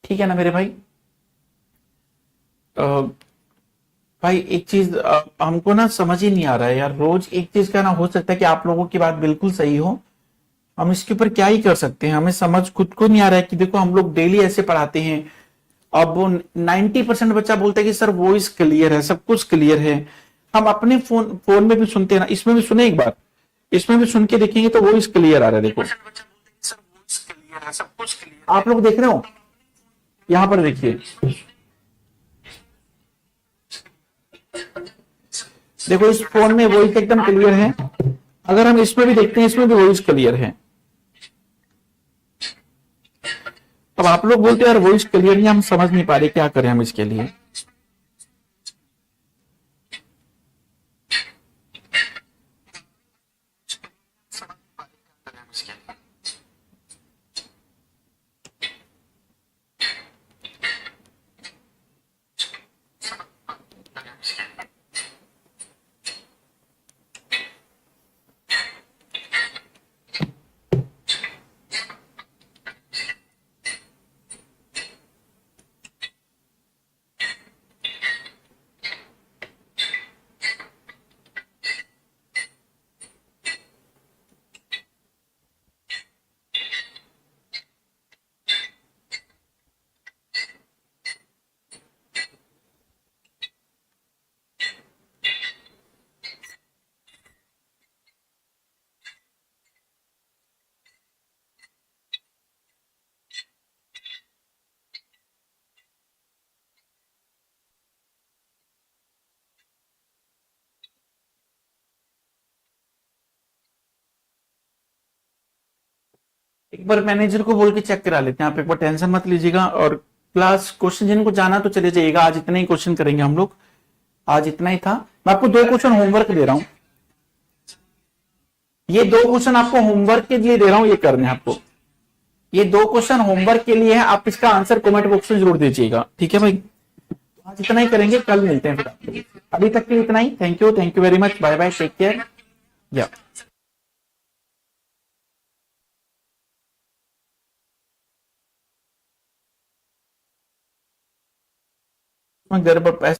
ठीक है ना मेरे भाई? भाई एक चीज हमको ना समझ ही नहीं आ रहा है यार। रोज एक चीज का ना, हो सकता है कि आप लोगों की बात बिल्कुल सही हो, हम इसके ऊपर क्या ही कर सकते हैं। हमें समझ खुद को नहीं आ रहा है कि देखो हम लोग डेली ऐसे पढ़ाते हैं। अब वो 90% बच्चा बोलता है कि सर वॉइस क्लियर है, सब कुछ क्लियर है। हम अपने फोन फोन में भी सुनते हैं ना, इसमें भी सुने एक बार, इसमें भी सुन के देखेंगे तो वॉइस क्लियर आ रहा है। देखो आप लोग देख रहे हो, यहां पर देखिए, देखो इस फोन में वॉइस एकदम क्लियर है। अगर हम इसमें भी देखते हैं, इसमें भी वॉइस क्लियर है। अब आप लोग बोलते हैं यार वॉइस क्लियर नहीं, हम समझ नहीं पा रहे क्या करें हम इसके लिए। एक बार मैनेजर को बोल के चेक करा लेते हैं, आप एक बार टेंशन मत लीजिएगा। और क्लास क्वेश्चन जिनको जाना तो चले जाइएगा, आज इतना ही क्वेश्चन करेंगे हम लोग, आज इतना ही था। मैं आपको 2 क्वेश्चन होमवर्क दे रहा हूं, ये 2 क्वेश्चन आपको होमवर्क के लिए दे रहा हूं, ये करने हैं आपको। ये 2 क्वेश्चन होमवर्क के लिए है, आप इसका आंसर कमेंट बॉक्स में जरूर दीजिएगा, ठीक है भाई। आज इतना ही करेंगे, कल मिलते हैं फिर। अभी तक के लिए इतना ही। Thank you very much, bye bye, take care. या घर पर